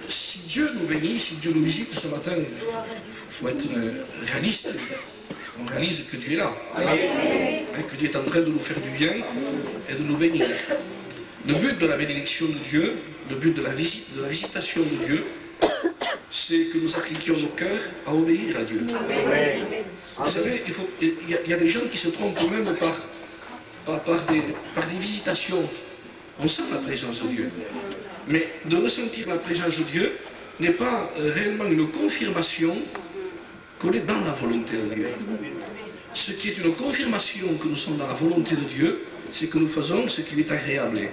Si Dieu nous bénit, si Dieu nous visite ce matin, il faut être réaliste. On réalise que Dieu est là. Hein, que Dieu est en train de nous faire du bien et de nous bénir. Le but de la bénédiction de Dieu, le but de la visitation de Dieu, c'est que nous appliquions nos cœurs à obéir à Dieu. Vous savez, il y a des gens qui se trompent même par des visitations. On sent la présence de Dieu. Mais de ressentir la présence de Dieu n'est pas réellement une confirmation qu'on est dans la volonté de Dieu. Ce qui est une confirmation que nous sommes dans la volonté de Dieu, c'est que nous faisons ce qui lui est agréable.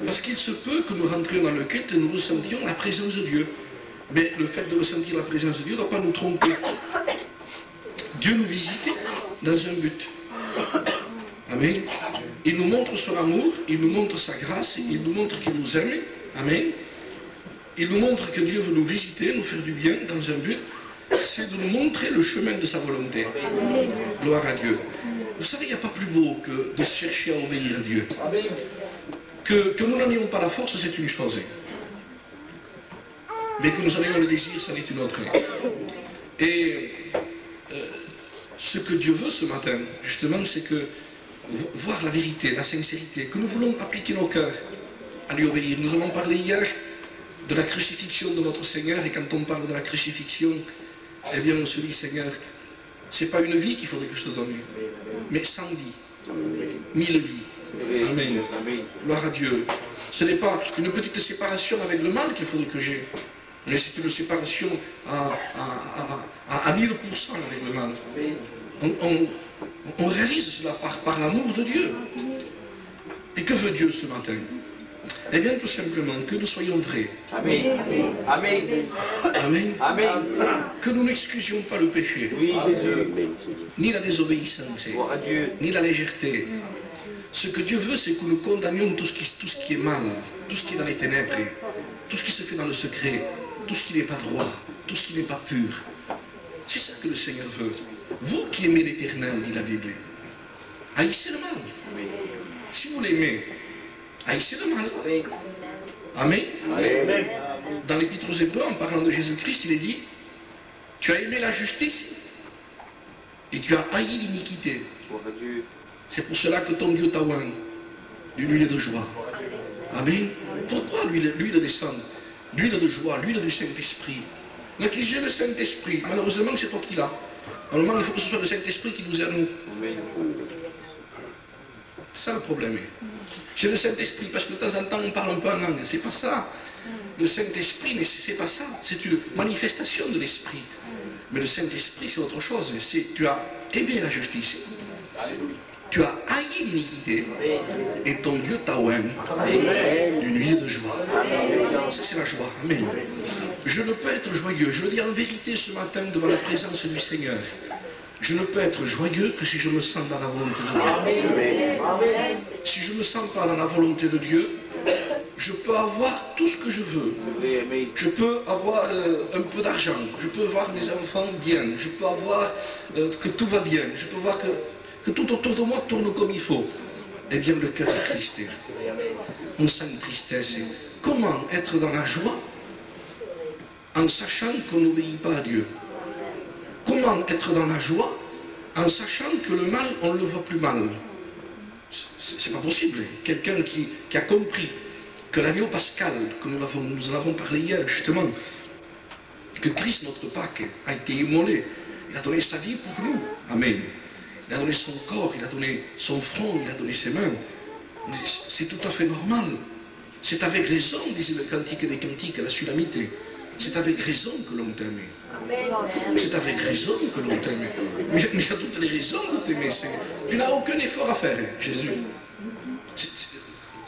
Parce qu'il se peut que nous rentrions dans le culte et nous ressentions la présence de Dieu. Mais le fait de ressentir la présence de Dieu ne doit pas nous tromper. Dieu nous visite dans un but. Amen. Il nous montre son amour, il nous montre sa grâce, il nous montre qu'il nous aime. Amen. Il nous montre que Dieu veut nous visiter, nous faire du bien dans un but, c'est de nous montrer le chemin de sa volonté. Gloire à Dieu. Vous savez, il n'y a pas plus beau que de chercher à obéir à Dieu. Que nous n'en ayons pas la force, c'est une chose. Mais que nous en ayons le désir, ça n'est une autre. Et ce que Dieu veut ce matin, justement, c'est que voir la vérité, la sincérité, que nous voulons appliquer nos cœurs à lui obéir. Nous avons parlé hier de la crucifixion de notre Seigneur, et quand on parle de la crucifixion, eh bien on se dit, Seigneur, c'est pas une vie qu'il faudrait que je te donne, mais 100 vies, 1000 vies. Amen. Gloire à Dieu. Ce n'est pas une petite séparation avec le mal qu'il faudrait que j'ai, mais c'est une séparation à 1000% avec le mal. On réalise cela par l'amour de Dieu. Et que veut Dieu ce matin? Eh bien, tout simplement, que nous soyons vrais. Amen. Amen. Amen. Amen. Que nous n'excusions pas le péché. Oui, Jésus. Ni la désobéissance, Gloire à Dieu. ni la légèreté. Ce que Dieu veut, c'est que nous condamnions tout ce qui est mal, tout ce qui est dans les ténèbres, tout ce qui se fait dans le secret, tout ce qui n'est pas droit, tout ce qui n'est pas pur. C'est ça que le Seigneur veut. Vous qui aimez l'Éternel, dit la Bible, haïssez le mal. Si vous l'aimez, haïssez le mal. Amen. Amen. Dans l'Épître aux Hébreux, en parlant de Jésus-Christ, il est dit, tu as aimé la justice et tu as haï l'iniquité. Gloire à Dieu. C'est pour cela que ton Dieu t'a oint d'une huile de joie. Amen. Pourquoi l'huile descend? L'huile de joie, l'huile du Saint-Esprit. Mais qui j'ai le Saint-Esprit? Malheureusement, c'est toi qui l'as. Normalement, il faut que ce soit le Saint-Esprit qui nous est à nous. Amen. C'est ça le problème. J'ai le Saint-Esprit, parce que de temps en temps, on parle un peu en langue. C'est pas ça. Le Saint-Esprit, mais c'est pas ça. C'est une manifestation de l'Esprit. Mais le Saint-Esprit, c'est autre chose. C'est tu as aimé la justice. Tu as haï l'iniquité. Et ton Dieu t'a oint d'une huile de joie. Ça, c'est la joie. Amen. Je ne peux être joyeux. Je le dis en vérité ce matin devant la présence du Seigneur. Je ne peux être joyeux que si je me sens dans la volonté de Dieu. Si je ne me sens pas dans la volonté de Dieu, je peux avoir tout ce que je veux. Je peux avoir un peu d'argent. Je peux voir mes enfants bien. Je peux avoir que tout va bien. Je peux voir que tout autour de moi tourne comme il faut. Eh bien, le cœur est triste. On sent une tristesse. Comment être dans la joie en sachant qu'on n'obéit pas à Dieu? Comment être dans la joie en sachant que le mal, on ne le voit plus mal? C'est pas possible. Quelqu'un qui a compris que l'agneau pascal, que nous en avons parlé hier justement, que Christ, notre Pâque, a été immolé. Il a donné sa vie pour nous. Amen. Il a donné son corps, il a donné son front, il a donné ses mains. C'est tout à fait normal. C'est avec raison, disait le Cantique des Cantiques, la Sulamite. C'est avec raison que l'on t'aime. C'est avec raison que l'on t'aime. Mais il y a toutes les raisons de t'aimer. Tu n'as aucun effort à faire, Jésus.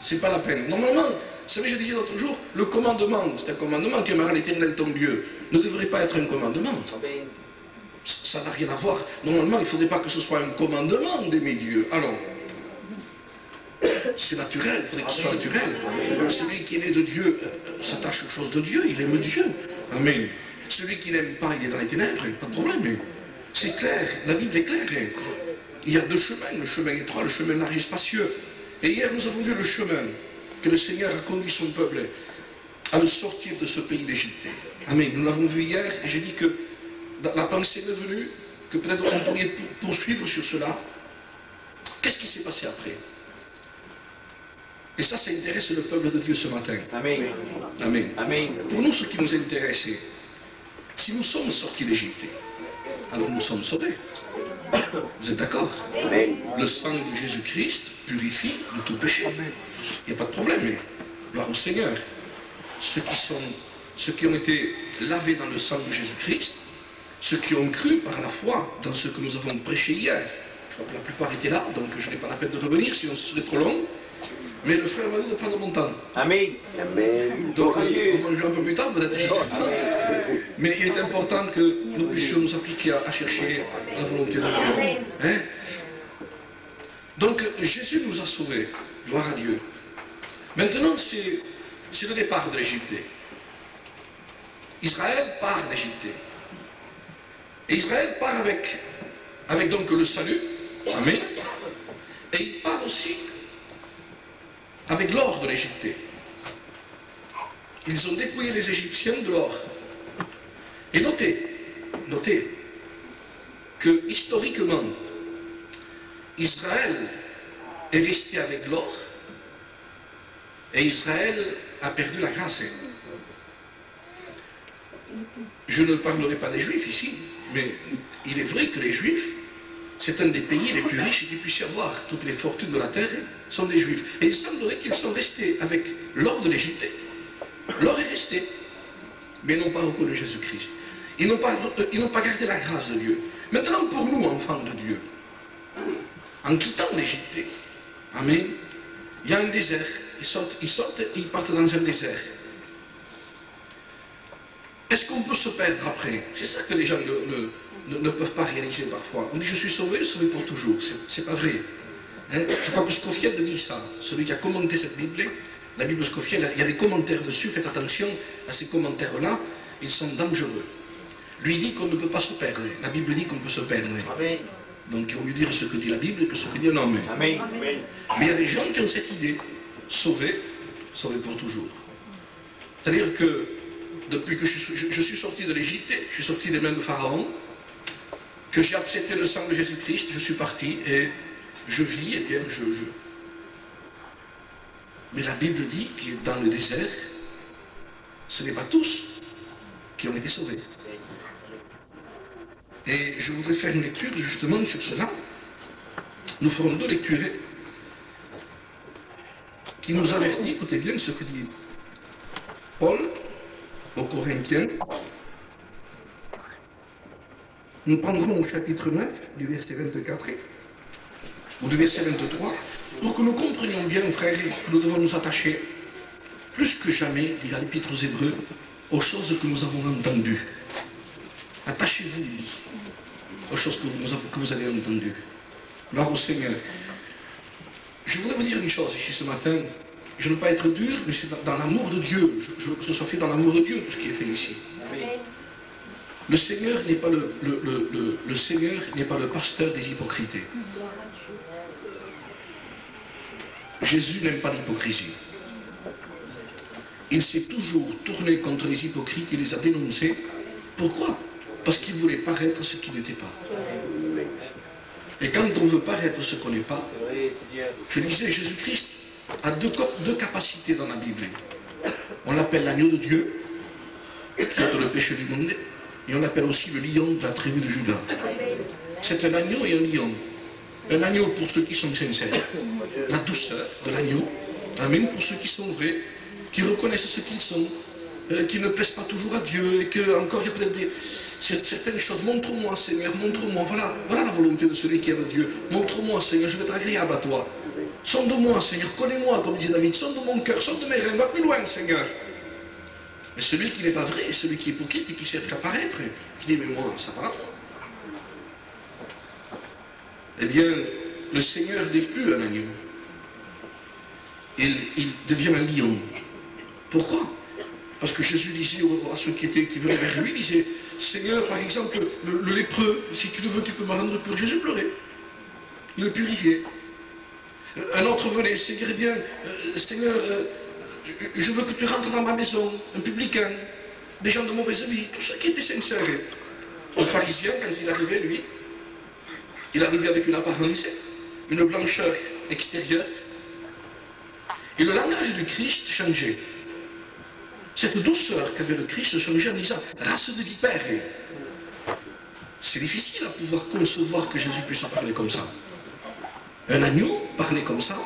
C'est pas la peine. Normalement, vous savez, je disais l'autre jour, le commandement, c'est un commandement qui aimeras l'Éternel ton Dieu, ne devrait pas être un commandement. Ça n'a rien à voir. Normalement, il ne faudrait pas que ce soit un commandement d'aimer Dieu. Alors, c'est naturel, il faudrait que ce soit naturel. Celui qui est né de Dieu s'attache aux choses de Dieu, il aime Dieu. Amen. Celui qui n'aime pas, il est dans les ténèbres, pas de problème. C'est clair, la Bible est claire. Il y a deux chemins, le chemin étroit, le chemin large et spacieux. Et hier, nous avons vu le chemin que le Seigneur a conduit son peuple à le sortir de ce pays d'Égypte. Amen. Nous l'avons vu hier et j'ai dit que la pensée m'est venue que peut-être on pourrait poursuivre sur cela. Qu'est-ce qui s'est passé après? Et ça intéresse le peuple de Dieu ce matin. Amen. Amen. Amen. Pour nous, ce qui nous intéresse, c'est si nous sommes sortis d'Égypte, alors nous sommes sauvés. Vous êtes d'accord? Amen. Le sang de Jésus-Christ purifie de tout péché. Il n'y a pas de problème. Mais gloire au Seigneur. Ceux qui ont été lavés dans le sang de Jésus-Christ, ceux qui ont cru par la foi dans ce que nous avons prêché hier, je crois que la plupart étaient là, donc je n'ai pas la peine de revenir, sinon ce serait trop long. Mais le frère m'a dit de prendre mon temps. Amen. Amen. Donc on mange un peu plus tard, peut-être. Mais il est important que nous puissions nous appliquer à chercher la volonté de Dieu. Hein? Donc Jésus nous a sauvés. Gloire à Dieu. Maintenant, c'est le départ de l'Égypte. Israël part d'Égypte. Et Israël part avec donc le salut. Amen. Et il part aussi avec l'or de l'Égypte. Ils ont dépouillé les Égyptiens de l'or. Et notez que historiquement, Israël est resté avec l'or et Israël a perdu la grâce. Je ne parlerai pas des Juifs ici, mais il est vrai que les Juifs, c'est un des pays les plus riches qu'il puisse y avoir. Toutes les fortunes de la terre sont des Juifs. Et il semblerait qu'ils sont restés avec l'or de l'Égypte. L'or est resté, mais ils n'ont pas reconnu Jésus-Christ. Ils n'ont pas gardé la grâce de Dieu. Maintenant, pour nous, enfants de Dieu, en quittant l'Égypte, amen, il y a un désert. Ils sortent et ils partent dans un désert. Est-ce qu'on peut se perdre après? C'est ça que les gens ne peuvent pas réaliser parfois. On dit je suis sauvé pour toujours. C'est pas vrai. Hein? Je crois que Scofield dit ça. Celui qui a commenté cette Bible, la Bible Scofield, il y a des commentaires dessus. Faites attention à ces commentaires-là. Ils sont dangereux. Lui dit qu'on ne peut pas se perdre. La Bible dit qu'on peut se perdre. Amen. Donc il vaut mieux dire ce que dit la Bible que ce que dit un homme. Amen. Mais il y a des gens qui ont cette idée. Sauvé pour toujours. C'est-à-dire que depuis que je suis sorti de l'Égypte, je suis sorti des mains de Pharaon, que j'ai accepté le sang de Jésus-Christ, je suis parti et je vis, et bien Mais la Bible dit que dans le désert, ce n'est pas tous qui ont été sauvés. Et je voudrais faire une lecture justement sur cela. Nous ferons deux lectures qui nous avertit, écoutez bien ce que dit Paul aux Corinthiens. Nous prendrons au chapitre 9, du verset 24, ou du verset 23, pour que nous comprenions bien, frères, que nous devons nous attacher, plus que jamais, dit l'Épître aux Hébreux, aux choses que nous avons entendues. Attachez-vous aux choses que vous avez entendues. Gloire au Seigneur. Je voudrais vous dire une chose ici ce matin. Je ne veux pas être dur, mais c'est dans l'amour de Dieu. Je veux que ce soit fait dans l'amour de Dieu, tout ce qui est fait ici. Amen. Le Seigneur n'est pas le Seigneur n'est pas le pasteur des hypocrites. Jésus n'aime pas l'hypocrisie. Il s'est toujours tourné contre les hypocrites, il les a dénoncés. Pourquoi? Parce qu'il voulait paraître ce qu'il n'était pas. Et quand on veut paraître ce qu'on n'est pas, je disais, Jésus-Christ a deux capacités dans la Bible. On l'appelle l'agneau de Dieu, qui ôte le péché du monde, et on l'appelle aussi le lion de la tribu de Judas. C'est un agneau et un lion. Un agneau pour ceux qui sont sincères, la douceur de l'agneau, amen, pour ceux qui sont vrais, qui reconnaissent ce qu'ils sont, qui ne plaisent pas toujours à Dieu, et que encore il y a peut-être certaines choses. Montre-moi, Seigneur, montre-moi. Voilà la volonté de celui qui aime Dieu. Montre-moi, Seigneur, je vais être agréable à toi. Sonde-moi, Seigneur, connais-moi, comme disait David. Sonde mon cœur, sonde mes reins, va plus loin, Seigneur. Mais celui qui n'est pas vrai, celui qui est hypocrite et qui cherche à paraître, qui dit, mais moi, ça va. Eh bien, le Seigneur n'est plus un agneau. Il devient un lion. Pourquoi? Parce que Jésus disait à ceux qui venaient vers lui, il disait, Seigneur, par exemple, le lépreux, si tu le veux, tu peux me rendre pur. Jésus pleurait. Il le purifiait. Un autre venait, Seigneur, bien, Seigneur, je veux que tu rentres dans ma maison, un publicain, des gens de mauvaise vie, tout ça qui était sincère. Le pharisien, quand il arrivait, lui, il arrivait avec une apparence, une blancheur extérieure, et le langage du Christ changeait. Cette douceur qu'avait le Christ changeait en disant « race de vipères ». C'est difficile à pouvoir concevoir que Jésus puisse parler comme ça. Un agneau parlait comme ça,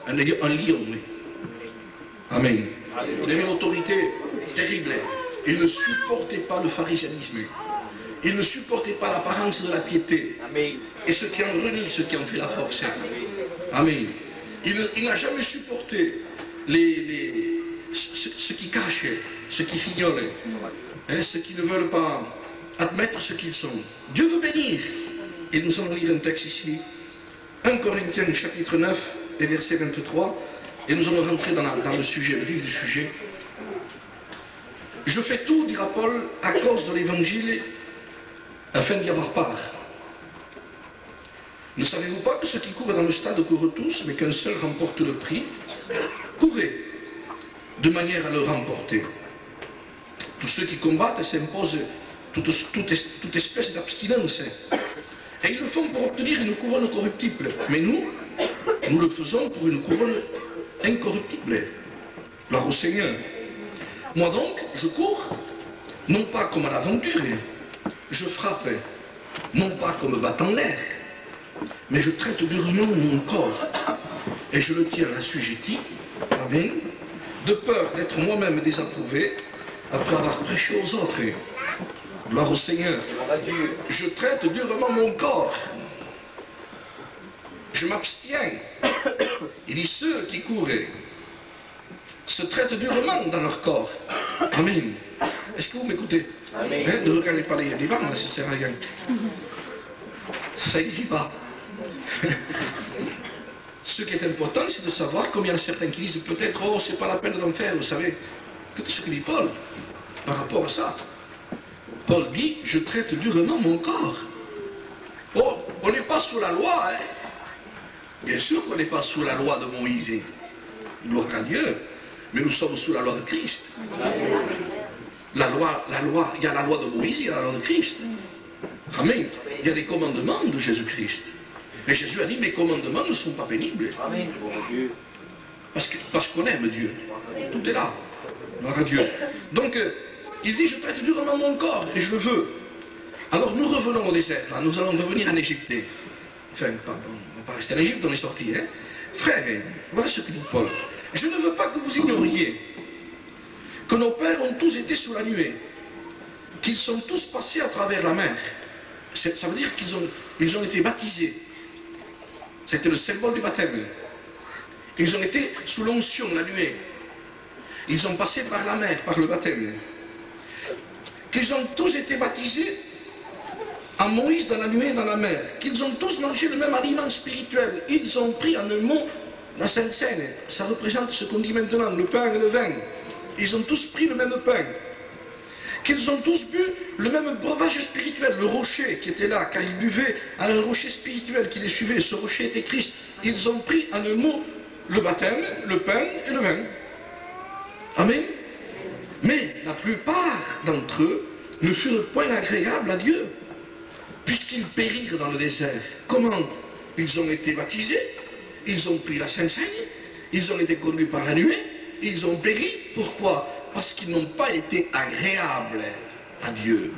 un lion. Amen. Il avait une autorité terrible. Il ne supportait pas le pharisianisme. Il ne supportait pas l'apparence de la piété. Et ce qui en renie, ce qui en fait la force. Amen. Il n'a jamais supporté ce qui cache, ce qui fignole, ceux qui ne veulent pas admettre ce qu'ils sont. Dieu veut bénir. Et nous allons lire un texte ici. 1 Corinthiens chapitre 9 et verset 23. Et nous allons rentrer dans le sujet, le vif du sujet. Je fais tout, dira Paul, à cause de l'évangile, afin d'y avoir part. Ne savez-vous pas que ceux qui courent dans le stade courent tous, mais qu'un seul remporte le prix? Courez, de manière à le remporter. Tous ceux qui combattent s'imposent toute espèce d'abstinence. Et ils le font pour obtenir une couronne corruptible. Mais nous le faisons pour une couronne incorruptible. Gloire au Seigneur. Moi donc, je cours, non pas comme à l'aventure, je frappe, non pas comme battant l'air, mais je traite durement mon corps, et je le tiens assujetti, amen, de peur d'être moi-même désapprouvé, après avoir prêché aux autres. Gloire au Seigneur. Je traite durement mon corps. Je m'abstiens. Il dit ceux qui courent se traitent durement dans leur corps. Amen. Est-ce que vous m'écoutez? Ne regardez pas les vents, ça ne sert à rien. Ça n'existe pas. Ce qui est important, c'est de savoir combien il y en a certains qui disent peut-être, oh, c'est pas la peine d'en faire, vous savez. Écoutez ce que dit Paul par rapport à ça. Paul dit, je traite durement mon corps. Oh, on n'est pas sous la loi, hein. Bien sûr qu'on n'est pas sous la loi de Moïse. Gloire à Dieu. Mais nous sommes sous la loi de Christ. La loi, il y a la loi de Moïse, il y a la loi de Christ. Amen. Il y a des commandements de Jésus-Christ. Et Jésus a dit, mes commandements ne sont pas pénibles. Amen. Parce qu'on aime Dieu. Tout est là. Gloire à Dieu. Donc, il dit, je traite durement mon corps et je le veux. Alors nous revenons au désert. Là, nous allons revenir en Égypte. Enfin, pardon, on va pas rester en Égypte, on est sorti. Hein? Frères, voilà ce que dit Paul. Je ne veux pas que vous ignoriez que nos pères ont tous été sous la nuée, qu'ils sont tous passés à travers la mer. Ça veut dire qu'ils ont été baptisés. C'était le symbole du baptême. Ils ont été sous l'onction, la nuée. Ils ont passé par la mer, par le baptême. Qu'ils ont tous été baptisés en Moïse dans la nuée et dans la mer. Qu'ils ont tous mangé le même aliment spirituel. Ils ont pris en un mot la Sainte Seine. Ça représente ce qu'on dit maintenant, le pain et le vin. Ils ont tous pris le même pain. Qu'ils ont tous bu le même breuvage spirituel, le rocher qui était là, car ils buvaient à un rocher spirituel qui les suivait. Ce rocher était Christ. Ils ont pris en un mot le baptême, le pain et le vin. Amen. Mais la plupart d'entre eux ne furent point agréables à Dieu, puisqu'ils périrent dans le désert. Comment? Ils ont été baptisés, ils ont pris la Sainte Seine, ils ont été conduits par la nuée, ils ont péri. Pourquoi? Parce qu'ils n'ont pas été agréables à Dieu.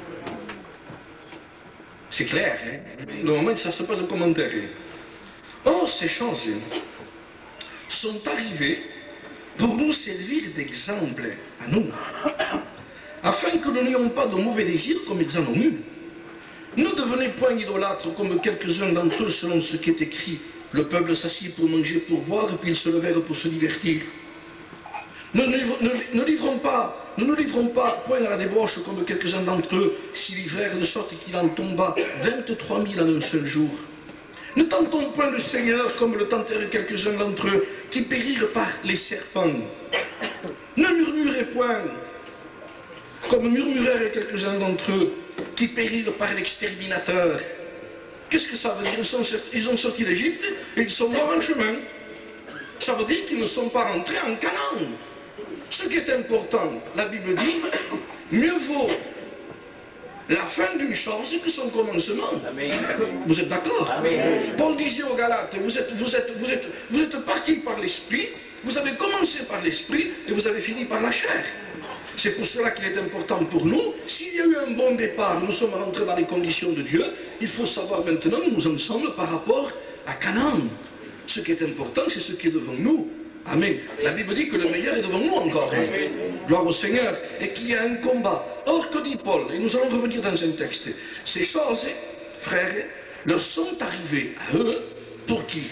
C'est clair, hein? Normalement, ça se passe en commentaire. Or, ces choses sont arrivées pour nous servir d'exemple à nous, afin que nous n'ayons pas de mauvais désirs comme ils en ont eu. Ne devenez point idolâtres comme quelques-uns d'entre eux selon ce qui est écrit. Le peuple s'assit pour manger, pour boire, puis ils se levèrent pour se divertir. Ne nous livrons pas point à la débauche comme quelques-uns d'entre eux s'y livrèrent de sorte qu'il en tomba 23 000 en un seul jour. Ne tentons point le Seigneur comme le tentèrent quelques-uns d'entre eux qui périrent par les serpents. Ne murmurez point comme murmurèrent quelques-uns d'entre eux qui périrent par l'exterminateur. Qu'est-ce que ça veut dire? Ils ont sorti d'Égypte et ils sont morts en chemin. Ça veut dire qu'ils ne sont pas rentrés en Canaan. Ce qui est important, la Bible dit, mieux vaut la fin d'une chose que son commencement. Amen. Vous êtes d'accord? Paul disait aux Galates, vous êtes partis par l'esprit, vous avez commencé par l'esprit et vous avez fini par la chair. C'est pour cela qu'il est important pour nous, s'il y a eu un bon départ, nous sommes rentrés dans les conditions de Dieu, il faut savoir maintenant où nous en sommes par rapport à Canaan. Ce qui est important, c'est ce qui est devant nous. Amen. La Bible dit que le meilleur est devant nous encore. Hein. Gloire au Seigneur. Et qu'il y a un combat. Or, que dit Paul? Et nous allons revenir dans un texte. Ces choses, frères, leur sont arrivées à eux. Pour qui?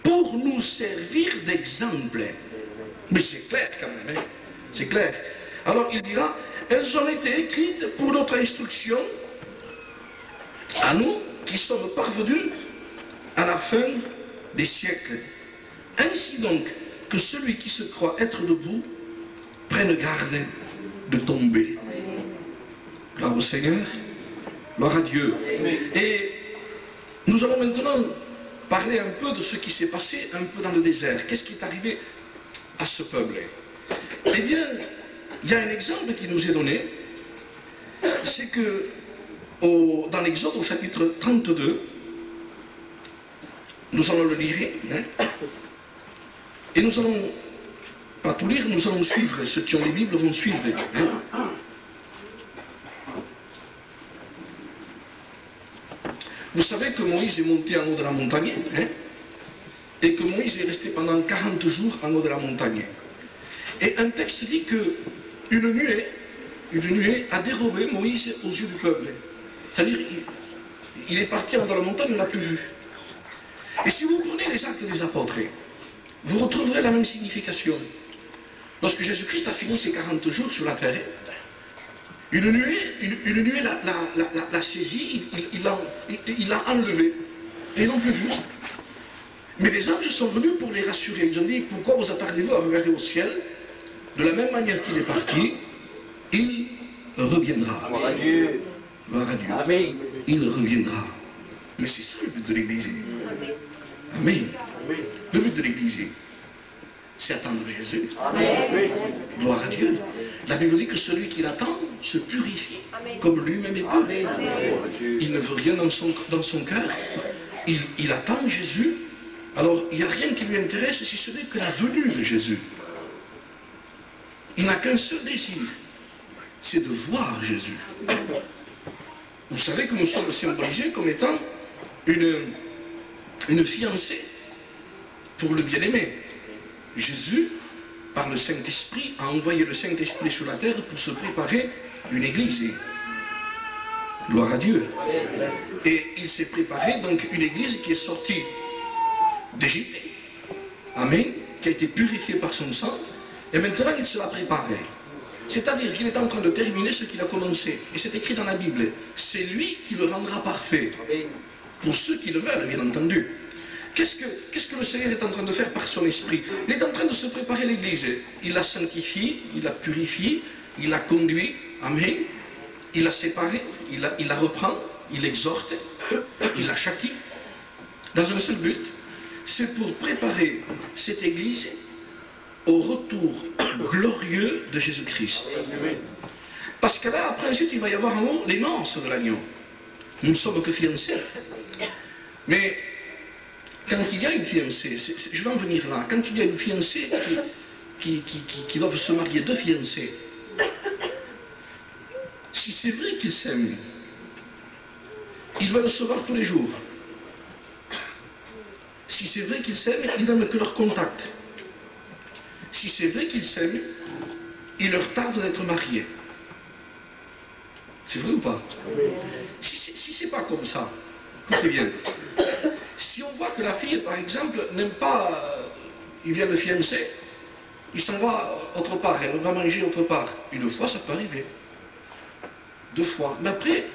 Pour nous servir d'exemple. Mais c'est clair quand même. Hein. C'est clair. Alors il dira, elles ont été écrites pour notre instruction, à nous qui sommes parvenus à la fin des siècles. Ainsi donc, que celui qui se croit être debout prenne garde de tomber. Gloire au Seigneur, gloire à Dieu. Et nous allons maintenant parler un peu de ce qui s'est passé un peu dans le désert. Qu'est-ce qui est arrivé à ce peuple? Eh bien, il y a un exemple qui nous est donné, c'est que dans l'Exode au chapitre 32, nous allons le lire, hein, et nous allons, pas tout lire, nous allons suivre, ceux qui ont les Bibles vont suivre. Hein. Vous savez que Moïse est monté en haut de la montagne, hein, et que Moïse est resté pendant 40 jours en haut de la montagne. Et un texte dit que une nuée a dérobé Moïse aux yeux du peuple. C'est-à-dire, il est parti dans la montagne, il ne l'a plus vu. Et si vous prenez les actes des apôtres, vous retrouverez la même signification. Lorsque Jésus-Christ a fini ses 40 jours sur la terre, une nuée l'a saisi, il l'a enlevé, et ils n'ont plus vu. Mais les anges sont venus pour les rassurer. Ils ont dit, pourquoi vous attardez-vous à regarder au ciel? De la même manière qu'il est parti, il reviendra. Gloire à Dieu. Gloire à Dieu. Amen. Il reviendra. Mais c'est ça le but de l'Église. Amen. Le but de l'Église, c'est attendre Jésus. Amen. Gloire à Dieu. La Bible dit que celui qui l'attend se purifie comme lui-même est pur. Il ne veut rien dans son cœur. Il attend Jésus. Alors, il n'y a rien qui lui intéresse si ce n'est que la venue de Jésus. Il n'a qu'un seul désir, c'est de voir Jésus. Vous savez que nous sommes symbolisés comme étant une fiancée pour le bien-aimé. Jésus, par le Saint-Esprit, a envoyé le Saint-Esprit sur la terre pour se préparer une église. Gloire à Dieu. Et il s'est préparé donc une église qui est sortie d'Égypte. Amen. Qui a été purifiée par son sang. Et maintenant, il se la prépare. C'est-à-dire qu'il est en train de terminer ce qu'il a commencé. Et c'est écrit dans la Bible. C'est lui qui le rendra parfait. Pour ceux qui le veulent, bien entendu. Qu'est-ce que le Seigneur est en train de faire par son esprit? Il est en train de se préparer l'Église. Il la sanctifie, il la purifie, il la conduit. Amen. Il la sépare, il la reprend, il l'exhorte, il la châtie. Dans un seul but, c'est pour préparer cette Église au retour glorieux de Jésus-Christ. Parce que là, après, ensuite, il va y avoir en haut les noces de l'agneau. Nous ne sommes que fiancés. Mais quand il y a une fiancée, je vais en venir là, quand il y a une fiancée qui doivent se marier, deux fiancés, si c'est vrai qu'ils s'aiment, ils veulent se voir tous les jours. Si c'est vrai qu'ils s'aiment, ils n'aiment que leur contact. Si c'est vrai qu'ils s'aiment, il leur tarde d'être mariés. C'est vrai ou pas? Si c'est pas comme ça, écoutez bien. Si on voit que la fille, par exemple, n'aime pas, il vient de fiancer, il s'en va autre part, elle va manger autre part. Une fois, ça peut arriver. Deux fois. Mais après,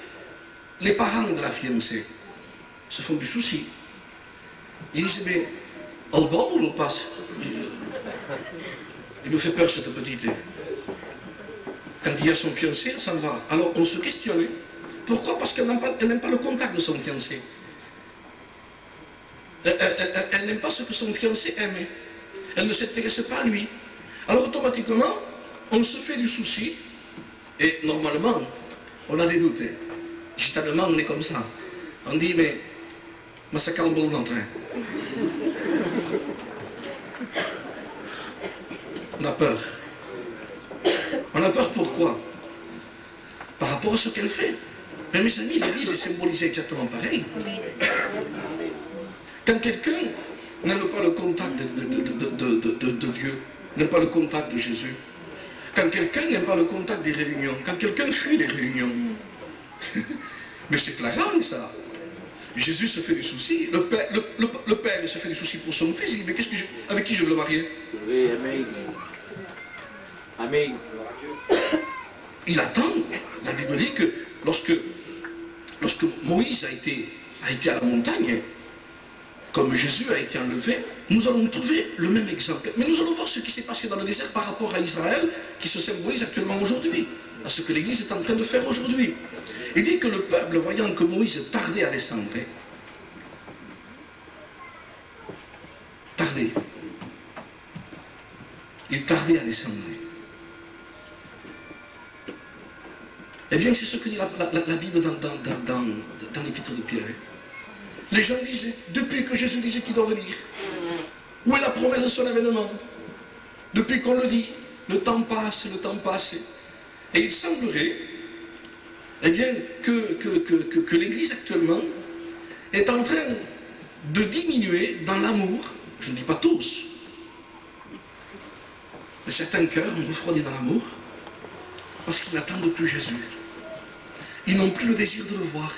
les parents de la fiancée se font du souci. Ils disent, mais on le bon ou on le passe? Il nous fait peur cette petite. Quand il y a son fiancé, elle s'en va. Alors on se questionne. Pourquoi? Parce qu'elle n'aime pas le contact de son fiancé. Elle n'aime pas ce que son fiancé aime. Elle ne s'intéresse pas à lui. Alors automatiquement, on se fait du souci, et normalement, on a des doutes. Généralement, on est comme ça. On dit, mais ça calme bon train. On a peur. On a peur pourquoi? Par rapport à ce qu'elle fait. Mais mes amis, l'Église est symbolisée exactement pareil. Quand quelqu'un n'aime pas le contact de Dieu, n'aime pas le contact de Jésus, quand quelqu'un n'aime pas le contact des réunions, quand quelqu'un fuit les réunions, mais c'est flagrant ça. Jésus se fait des soucis, le père se fait des soucis pour son fils, il dit mais avec qui je veux le marier? Oui, amen. Amen. Il attend. La Bible dit que lorsque Moïse a été à la montagne, comme Jésus a été enlevé, nous allons trouver le même exemple. Mais nous allons voir ce qui s'est passé dans le désert par rapport à Israël, qui se symbolise actuellement aujourd'hui, à ce que l'Église est en train de faire aujourd'hui. Il dit que le peuple, voyant que Moïse tardait à descendre, il tardait à descendre. Eh bien, c'est ce que dit la Bible dans l'épître de Pierre. Les gens disaient, depuis que Jésus disait qu'il doit venir, où est la promesse de son événement? Depuis qu'on le dit, le temps passe, et il semblerait, eh bien, que l'Église actuellement est en train de diminuer dans l'amour, je ne dis pas tous, mais certains cœurs ont refroidi dans l'amour, parce qu'ils n'attendent plus Jésus. Ils n'ont plus le désir de le voir.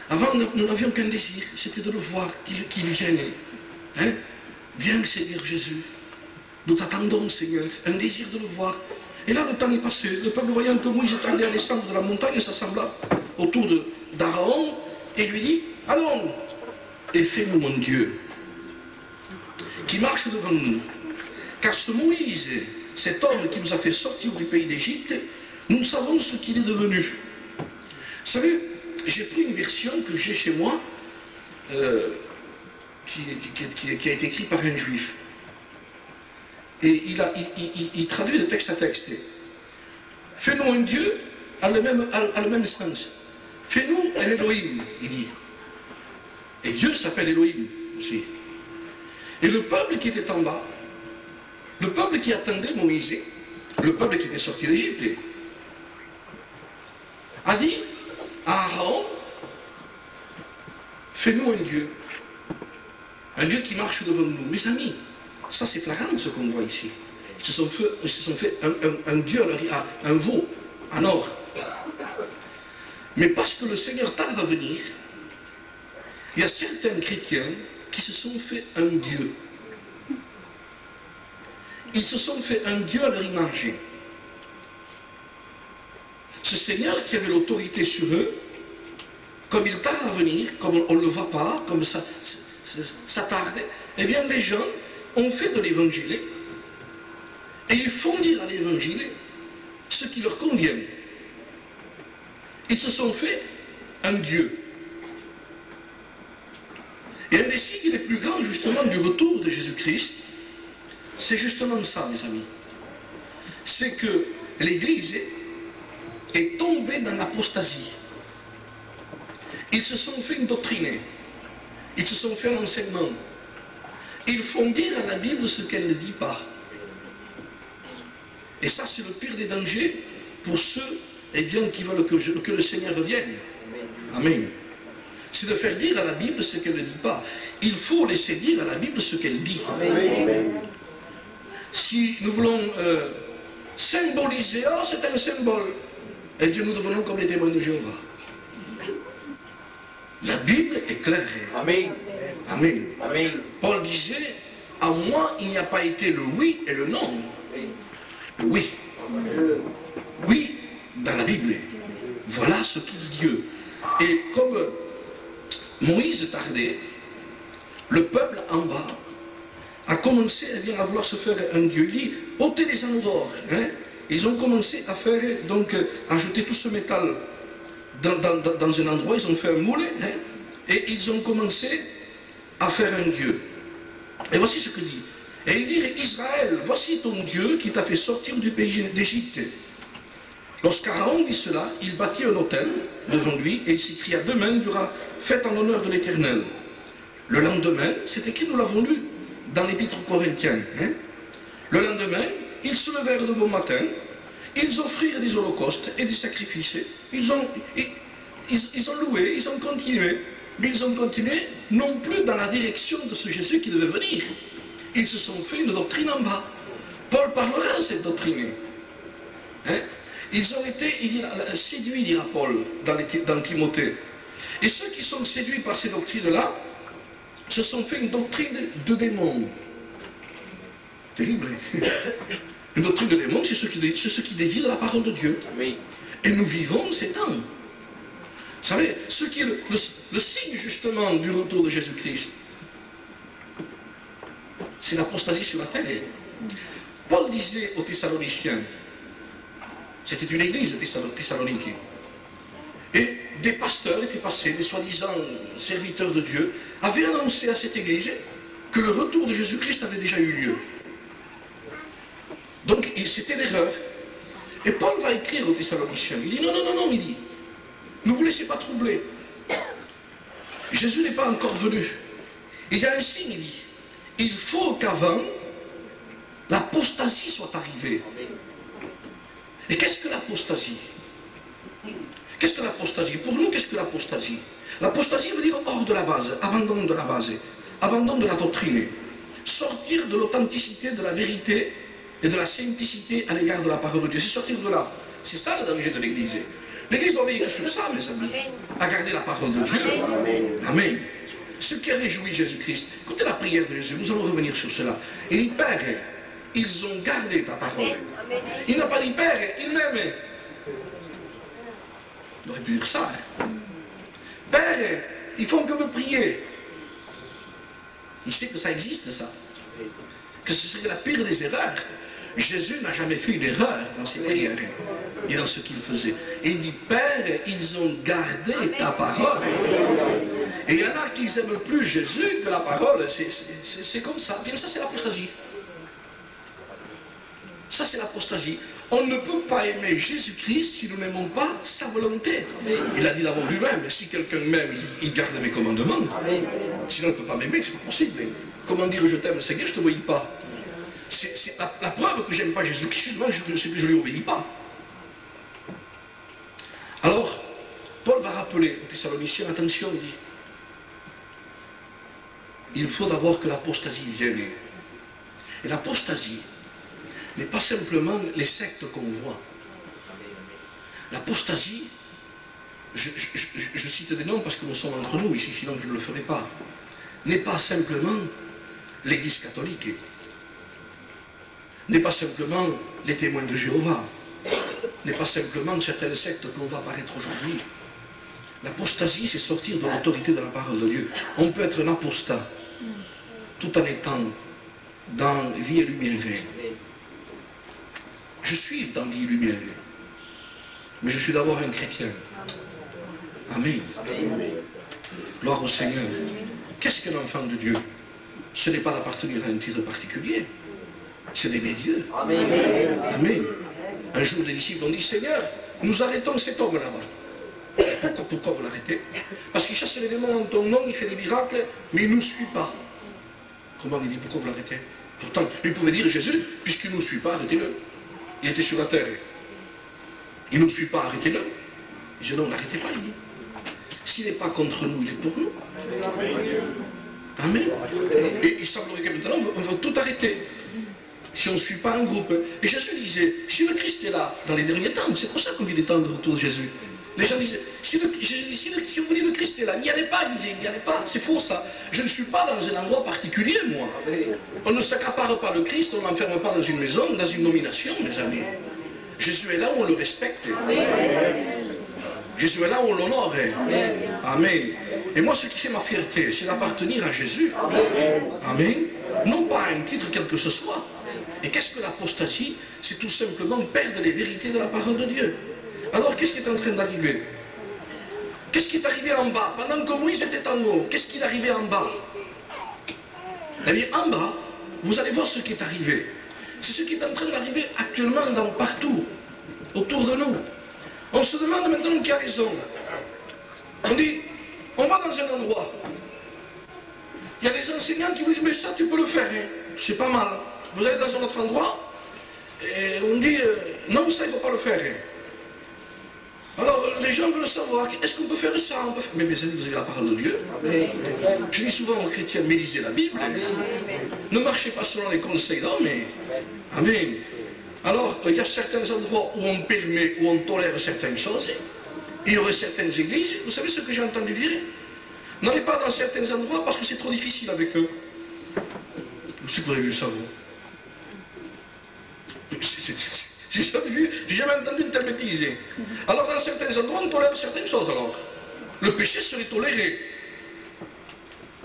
Avant, nous n'avions qu'un désir, c'était de le voir, qu'il vienne. Hein? Viens, Seigneur Jésus. Nous t'attendons, Seigneur. Un désir de le voir. Et là, le temps est passé. Le peuple voyant que Moïse tardait à descendre de la montagne, s'assembla autour d'Aaron et lui dit, allons, et fais-nous mon Dieu, qui marche devant nous. Car ce Moïse, cet homme qui nous a fait sortir du pays d'Égypte, nous savons ce qu'il est devenu. Vous savez, j'ai pris une version que j'ai chez moi, qui a été écrite par un juif. Et il traduit de texte à texte. Fais-nous un Dieu a le même sens. Fais-nous un Elohim, il dit. Et Dieu s'appelle Elohim aussi. Et le peuple qui était en bas, le peuple qui attendait Moïse, le peuple qui était sorti d'Égypte, a dit à Aaron, fais-nous un Dieu qui marche devant nous. Mes amis, ça c'est flagrant ce qu'on voit ici. Ils se sont fait un Dieu, un veau, en or. Mais parce que le Seigneur tarde à venir, il y a certains chrétiens qui se sont fait un Dieu. Ils se sont fait un Dieu à leur image. Ce Seigneur qui avait l'autorité sur eux, comme il tarde à venir, comme on ne le voit pas, comme ça tarde, eh bien les gens ont fait de l'évangile et ils font dire à l'évangile ce qui leur convient. Ils se sont fait un Dieu. Et un des signes les plus grands justement du retour de Jésus-Christ, c'est justement ça, mes amis. C'est que l'Église est tombée dans l'apostasie. Ils se sont fait une doctrine. Ils se sont fait un enseignement. Ils font dire à la Bible ce qu'elle ne dit pas. Et ça, c'est le pire des dangers pour ceux qui veulent que le Seigneur revienne. Amen. C'est de faire dire à la Bible ce qu'elle ne dit pas. Il faut laisser dire à la Bible ce qu'elle dit. Amen. Si nous voulons symboliser, c'est un symbole, et Dieu nous devenons comme les démons de Jéhovah. La Bible est claire. Amen. Amen. Amen. Paul disait, à moi il n'y a pas été le oui et le non. Le oui. Oui dans la Bible. Voilà ce qu'il dit Dieu. Et comme Moïse tardait, le peuple en bas a commencé à vouloir se faire un Dieu. Il dit, ôtez les anneaux d'or. Hein? Ils ont commencé à faire, donc, à jeter tout ce métal dans un endroit, ils ont fait un moule, hein? Et ils ont commencé à faire un Dieu. Et voici ce que dit. Et il dit, Israël, voici ton Dieu qui t'a fait sortir du pays d'Égypte. Lorsqu'Aaron dit cela, il bâtit un autel devant lui et il s'écria, demain il y aura fête en l'honneur de l'Éternel. Le lendemain, c'est écrit, nous l'avons lu dans l'Épître aux Corinthiens. Le lendemain, ils se levèrent de bon matin, ils offrirent des holocaustes et des sacrifices. Ils ont loué, ils ont continué, mais ils ont continué non plus dans la direction de ce Jésus qui devait venir. Ils se sont fait une doctrine en bas. Paul parlera de cette doctrine. Ils ont été séduits, dira Paul, dans Timothée. Et ceux qui sont séduits par ces doctrines-là, se sont fait une doctrine de démons. Terrible. Une doctrine de démons, c'est ce qui dévie de la parole de Dieu. Oui. Et nous vivons ces temps. Vous savez, ce qui est le signe justement du retour de Jésus-Christ, c'est l'apostasie sur la terre. Paul disait aux Thessaloniciens, c'était une église Thessalonique, et des pasteurs étaient passés, des soi-disant serviteurs de Dieu, avaient annoncé à cette église que le retour de Jésus-Christ avait déjà eu lieu. Donc c'était l'erreur. Et Paul va écrire aux Thessaloniciens, il dit non, non, non, non, il dit, ne vous laissez pas troubler. Jésus n'est pas encore venu. Il y a un signe, il dit, il faut qu'avant, l'apostasie soit arrivée. Et qu'est-ce que l'apostasie? Qu'est-ce que l'apostasie? Pour nous, qu'est-ce que l'apostasie? L'apostasie veut dire hors de la base, abandon de la base, abandon de la doctrine, sortir de l'authenticité, de la vérité et de la simplicité à l'égard de la parole de Dieu. C'est sortir de là. C'est ça le danger de l'Église. L'Église doit veiller sur ça, mes amis, à garder la parole de Dieu. Amen. Ce qui a réjoui Jésus-Christ, écoutez la prière de Jésus, nous allons revenir sur cela. Il dit, Père, ils ont gardé ta parole. Il n'a pas dit, Père, ils m'aiment. Il aurait pu dire ça. Père, ils font que me prier. Il sait que ça existe, ça. Que ce serait la pire des erreurs. Jésus n'a jamais fait une erreur dans ses prières et dans ce qu'il faisait. Et il dit, Père, ils ont gardé ta parole. Et il y en a qui n'aiment plus Jésus que la parole. C'est comme ça. Bien, ça, c'est l'apostasie. Ça, c'est l'apostasie. On ne peut pas aimer Jésus-Christ si nous n'aimons pas sa volonté. Il a dit d'abord lui-même, si quelqu'un m'aime, il garde mes commandements. Sinon, il ne peut pas m'aimer, c'est pas possible. Comment dire je t'aime, Seigneur, je ne t'obéis pas. C'est la preuve que je n'aime pas Jésus-Christ, c'est que je ne lui obéis pas. Alors, Paul va rappeler aux Thessaloniciens, attention, il dit, il faut d'abord que l'apostasie vienne. Et l'apostasie n'est pas simplement les sectes qu'on voit. L'apostasie, je cite des noms parce que nous sommes entre nous ici, sinon je ne le ferai pas, n'est pas simplement l'Église catholique, n'est pas simplement les témoins de Jéhovah, n'est pas simplement certaines sectes qu'on va apparaître aujourd'hui. L'apostasie, c'est sortir de l'autorité de la parole de Dieu. On peut être un apostat tout en étant dans vie et lumière. Je suis dans vie et lumière, mais je suis d'abord un chrétien. Amen. Gloire au Seigneur. Qu'est-ce qu'un enfant de Dieu? Ce n'est pas d'appartenir à un titre particulier, c'est d'aimer Dieu. Amen. Amen. Un jour, les disciples ont dit, Seigneur, nous arrêtons cet homme là-bas. Pourquoi vous l'arrêtez? Parce qu'il chasse les démons en ton nom, il fait des miracles, mais il ne nous suit pas. Comment il dit, pourquoi vous l'arrêtez? Pourtant, lui pouvait dire, Jésus, puisqu'il ne nous suit pas, arrêtez-le. Il était sur la terre. Il ne nous suit pas, arrêtez-le. Il dit, non, n'arrêtez pas, il dit. S'il n'est pas contre nous, il est pour nous. Amen. Et il semblerait que maintenant, on va tout arrêter. Si on ne suit pas un groupe. Et Jésus disait, si le Christ est là, dans les derniers temps, c'est pour ça qu'on vit les temps de retour de Jésus. Les gens disaient, si on vous dit le Christ est là, n'y allez pas, ils disaient, n'y allez pas, c'est faux ça. Je ne suis pas dans un endroit particulier, moi. On ne s'accapare pas le Christ, on n'enferme pas dans une maison, dans une nomination, mes amis. Jésus est là où on le respecte. Jésus est là où on l'honore. Amen. Et moi, ce qui fait ma fierté, c'est d'appartenir à Jésus. Amen. Non pas à un titre quel que ce soit. Et qu'est-ce que l'apostasie? C'est tout simplement perdre les vérités de la parole de Dieu. Alors, qu'est-ce qui est en train d'arriver? Qu'est-ce qui est arrivé en bas? Pendant que Moïse était en haut, qu'est-ce qui est arrivé en bas? Eh bien, en bas, vous allez voir ce qui est arrivé. C'est ce qui est en train d'arriver actuellement partout, autour de nous. On se demande maintenant qui a raison. On dit, on va dans un endroit. Il y a des enseignants qui vous disent, mais ça tu peux le faire, hein. C'est pas mal. Vous allez dans un autre endroit, et on dit, non, ça il ne faut pas le faire. Hein. Alors, les gens veulent savoir, est-ce qu'on peut faire ça? On peut faire... Mais mes amis, vous avez la parole de Dieu. Je dis souvent aux chrétiens, mais lisez la Bible. Ne marchez pas selon les conseils d'hommes. Amen. Alors, il y a certains endroits où on permet, où on tolère certaines choses. Il y aurait certaines églises, vous savez ce que j'ai entendu dire? N'allez pas dans certains endroits parce que c'est trop difficile avec eux. Si vous avez vu ça, vous? J'ai jamais entendu une telle bêtise. Alors dans certains endroits, on tolère certaines choses alors. Le péché serait toléré.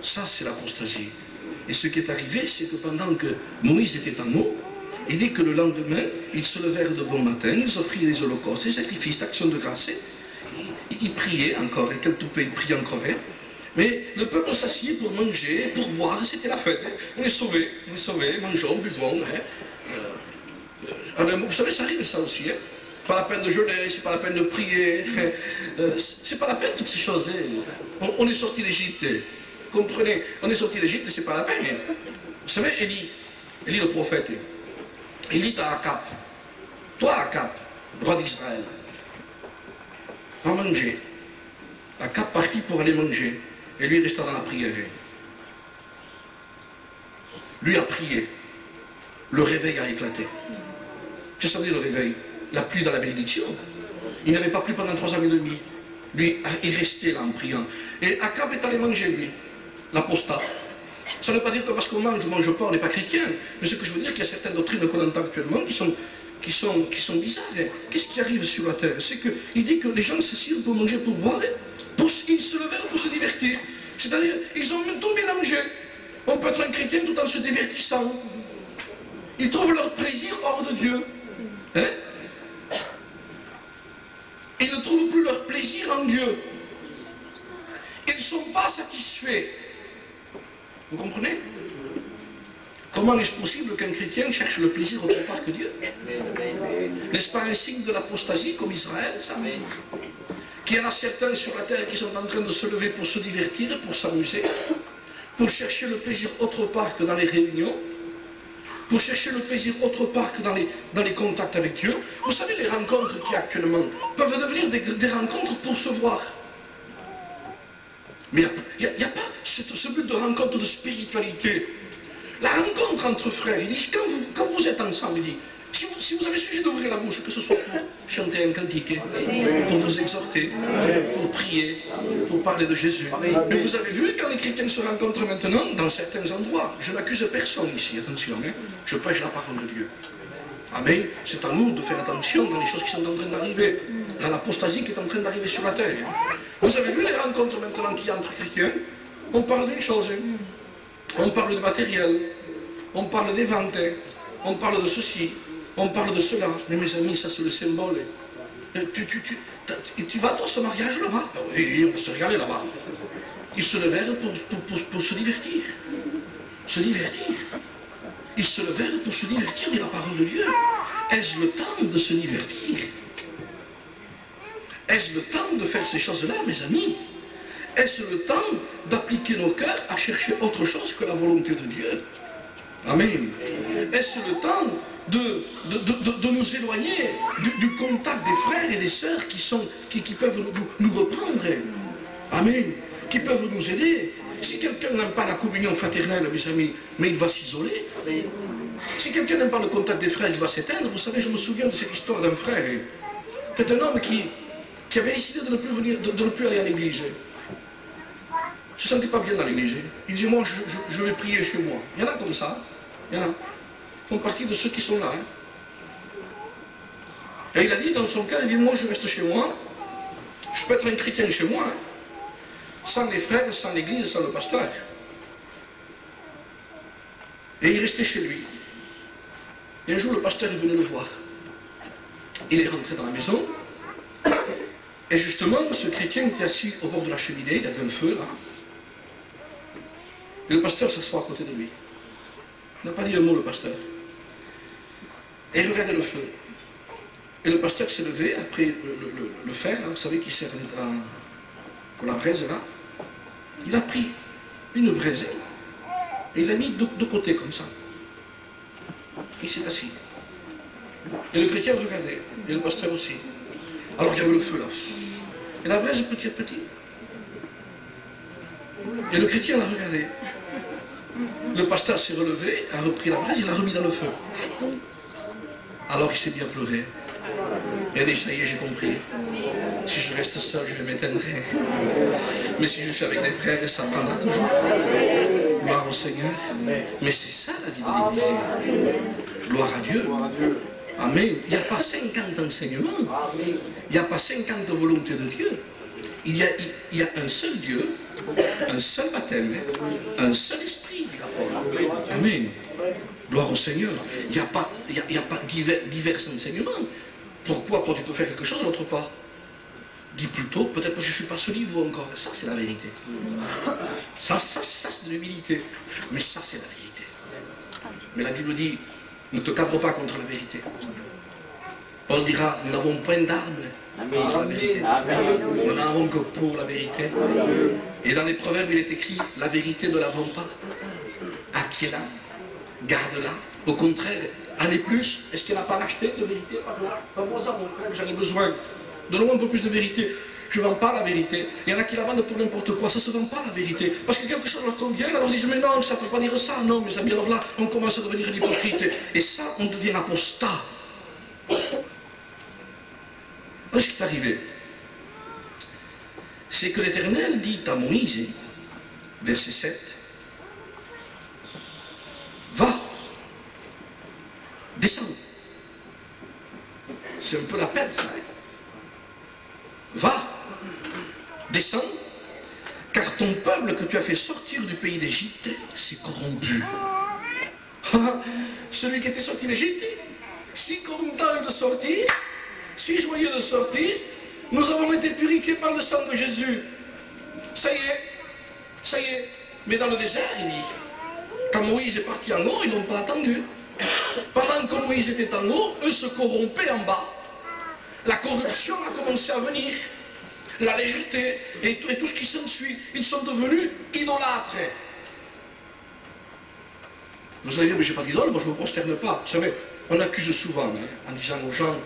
Ça, c'est l'apostasie. Et ce qui est arrivé, c'est que pendant que Moïse était en haut, il dit que le lendemain, ils se levèrent de bon matin, ils offrirent des holocaustes, des sacrifices, d'actions de grâce. Ils priaient encore, et quel toupet, ils priaient encore. Mais le peuple s'assied pour manger, pour boire, c'était la fête. On est sauvés, mangeons, buvons. Vous savez, ça arrive ça aussi. Pas la peine de jeûner, c'est pas la peine de prier. C'est pas la peine toutes ces choses. On est sorti d'Égypte. Comprenez, on est sorti d'Égypte, c'est pas la peine. Vous savez, Élie le prophète, il dit à Akab, toi Akab, roi d'Israël, va manger. Akab partit pour aller manger, et lui resta dans la prière. Lui a prié, le réveil a éclaté. Qu'est-ce que ça veut dire le réveil? La pluie dans la bénédiction. Il n'avait pas plu pendant 3 ans et demi. Lui, il restait là en priant. Et Akab est allé manger, lui, l'apostat. Ça ne veut pas dire que parce qu'on mange ou mange pas, on n'est pas chrétien. Mais ce que je veux dire, qu'il y a certaines doctrines qu'on entend actuellement qui sont bizarres. Qu'est-ce qui arrive sur la terre? C'est qu'il dit que les gens s'assirent pour manger, pour boire, ils se levèrent pour se divertir. C'est-à-dire, ils ont tout mélangé. On peut être un chrétien tout en se divertissant. Ils trouvent leur plaisir hors de Dieu. Hein? Ils ne trouvent plus leur plaisir en Dieu. Ils ne sont pas satisfaits. Vous comprenez? Comment est-ce possible qu'un chrétien cherche le plaisir autre part que Dieu? N'est-ce pas un signe de l'apostasie comme Israël, ça? Qu'il y en a certains sur la terre qui sont en train de se lever pour se divertir, pour s'amuser, pour chercher le plaisir autre part que dans les réunions, pour chercher le plaisir autre part que dans les contacts avec Dieu. Vous savez, les rencontres qui actuellement peuvent devenir des rencontres pour se voir. Mais il n'y a pas ce but de rencontre de spiritualité. La rencontre entre frères, il dit, quand vous êtes ensemble, il dit, si vous avez sujet d'ouvrir la bouche, que ce soit pour chanter un cantique, pour vous exhorter, pour prier, pour parler de Jésus. Mais vous avez vu, quand les chrétiens se rencontrent maintenant, dans certains endroits, je n'accuse personne ici, attention, je prêche la parole de Dieu. Amen. C'est à nous de faire attention dans les choses qui sont en train d'arriver, dans l'apostasie qui est en train d'arriver sur la terre. Vous avez vu les rencontres maintenant qu'il y a entre chrétiens? On parle d'une chose, on parle de matériel, on parle des ventes, on parle de ceci, on parle de cela. Mais mes amis, ça c'est le symbole. Tu vas dans ce mariage là-bas? Oui, on va se regarder là-bas. Ils se levèrent pour se divertir. Se divertir. Ils se levèrent pour se divertir, dit la parole de Dieu. Est-ce le temps de se divertir? Est-ce le temps de faire ces choses-là, mes amis? Est-ce le temps d'appliquer nos cœurs à chercher autre chose que la volonté de Dieu? Amen. Est-ce le temps de nous éloigner du contact des frères et des sœurs qui peuvent nous reprendre? Amen. Qui peuvent nous aider? Si quelqu'un n'aime pas la communion fraternelle, mes amis, mais il va s'isoler. Si quelqu'un n'aime pas le contact des frères, il va s'éteindre. Vous savez, je me souviens de cette histoire d'un frère. C'est un homme qui avait décidé de ne plus aller à l'église. Il ne se sentait pas bien dans l'église. Il dit, moi, je vais prier chez moi. Il y en a comme ça. Il y en a. Ils font partie de ceux qui sont là. Et il a dit dans son cas, il dit, moi, je reste chez moi. Je peux être un chrétien chez moi. Sans les frères, sans l'église, sans le pasteur. Et il restait chez lui. Et un jour, le pasteur est venu le voir. Il est rentré dans la maison. Et justement, ce chrétien était assis au bord de la cheminée, il y avait un feu là. Et le pasteur s'assoit à côté de lui. Il n'a pas dit un mot, le pasteur. Et il regardait le feu. Et le pasteur s'est levé, après le fer, là, vous savez, qui sert pour la braise, là. Il a pris une braise et il l'a mis de côté, comme ça. Il s'est assis. Et le chrétien regardait, et le pasteur aussi. Alors il y avait le feu, là. Et la braise, petit à petit. Et le chrétien l'a regardé. Le pasteur s'est relevé, a repris la braise, il l'a remis dans le feu. Alors il s'est bien pleuré. Il a dit, ça y est, j'ai compris. Si je reste seul, je vais m'éteindre. Mais si je suis avec des frères, ça prendra toujours. Gloire au Seigneur. Mais c'est ça la vie de l'Église. Gloire à Dieu. Amen. Il n'y a pas 50 d'enseignements. Il n'y a pas 50 de volonté de Dieu. Il y a un seul Dieu, un seul baptême, un seul esprit, dit l'apôtre. Amen. Gloire au Seigneur. Il n'y a pas divers enseignements. Pourquoi tu peux faire quelque chose, l'autre pas? Dis plutôt, peut-être que je ne suis pas à ce niveau encore. Ça, c'est la vérité. Ça c'est de l'humilité. Mais ça, c'est la vérité. Mais la Bible dit, ne te cabre pas contre la vérité. On dira, nous n'avons point d'armes contre la vérité. Nous n'en avons que pour la vérité. Et dans les proverbes, il est écrit, la vérité ne la vend pas. Acquiers-la, garde-la. Au contraire, allez plus. Est-ce qu'il n'y en a pas l'acheter de vérité par là? Moi, mon frère, j'en ai besoin. Donne-moi un peu plus de vérité. Je ne vends pas la vérité. Il y en a qui la vendent pour n'importe quoi. Ça ne se vend pas la vérité. Parce que quelque chose leur convient, alors ils disent, mais non, ça ne peut pas dire ça. Non, mes amis, alors là, on commence à devenir hypocrite. Et ça, on devient apostat. Ce qui est arrivé, c'est que l'Éternel dit à Moïse, verset 7, va, descends. C'est un peu la peine, ça. Va, descends, car ton peuple que tu as fait sortir du pays d'Égypte s'est corrompu. Celui qui était sorti d'Égypte, si content de sortir, si joyeux de sortir, nous avons été purifiés par le sang de Jésus. Ça y est, ça y est. Mais dans le désert, il dit, quand Moïse est parti en haut, ils n'ont pas attendu. Pendant que Moïse était en haut, eux se corrompaient en bas. La corruption a commencé à venir. La légèreté et tout ce qui s'ensuit. Ils sont devenus idolâtres. Vous allez dire, mais j'ai pas d'idole, moi je ne me prosterne pas. Vous savez, on accuse souvent, en disant aux gens,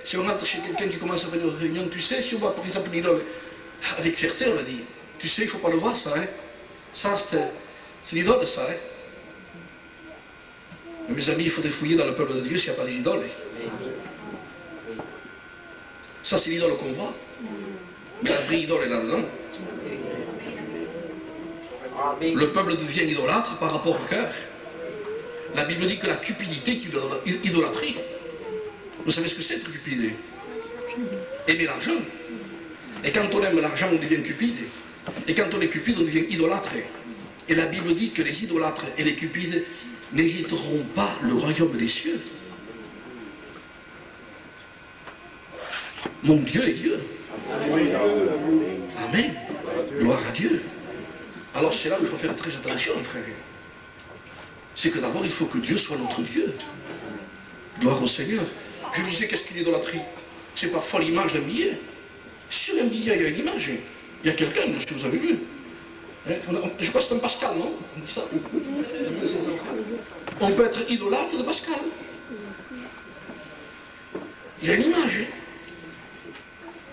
si on entre chez quelqu'un qui commence à venir aux réunions, tu sais, si on voit par exemple une idole, avec fierté on l'a dit, tu sais, il ne faut pas le voir ça, hein. Ça, c'est l'idole, ça, hein. Mais mes amis, il faudrait fouiller dans le peuple de Dieu s'il n'y a pas des idoles. Ça, c'est l'idole qu'on voit. Mais la vraie idole est là-dedans. Le peuple devient idolâtre par rapport au cœur. La Bible dit que la cupidité est idolâtrie. Vous savez ce que c'est être cupide? Aimer l'argent. Et quand on aime l'argent, on devient cupide. Et quand on est cupide, on devient idolâtre. Et la Bible dit que les idolâtres et les cupides n'hériteront pas le royaume des cieux. Mon Dieu est Dieu. Amen. Gloire à Dieu. Alors c'est là où il faut faire très attention, frère. C'est que d'abord, il faut que Dieu soit notre Dieu. Gloire au Seigneur. Je disais, qu'est-ce qu'il est idolâtrie? C'est parfois l'image d'un billet. Sur un billet, il y a une image. Il y a quelqu'un, est-ce que vous avez vu? Je crois que c'est un Pascal, non? On dit ça. On peut être idolâtre de Pascal. Il y a une image.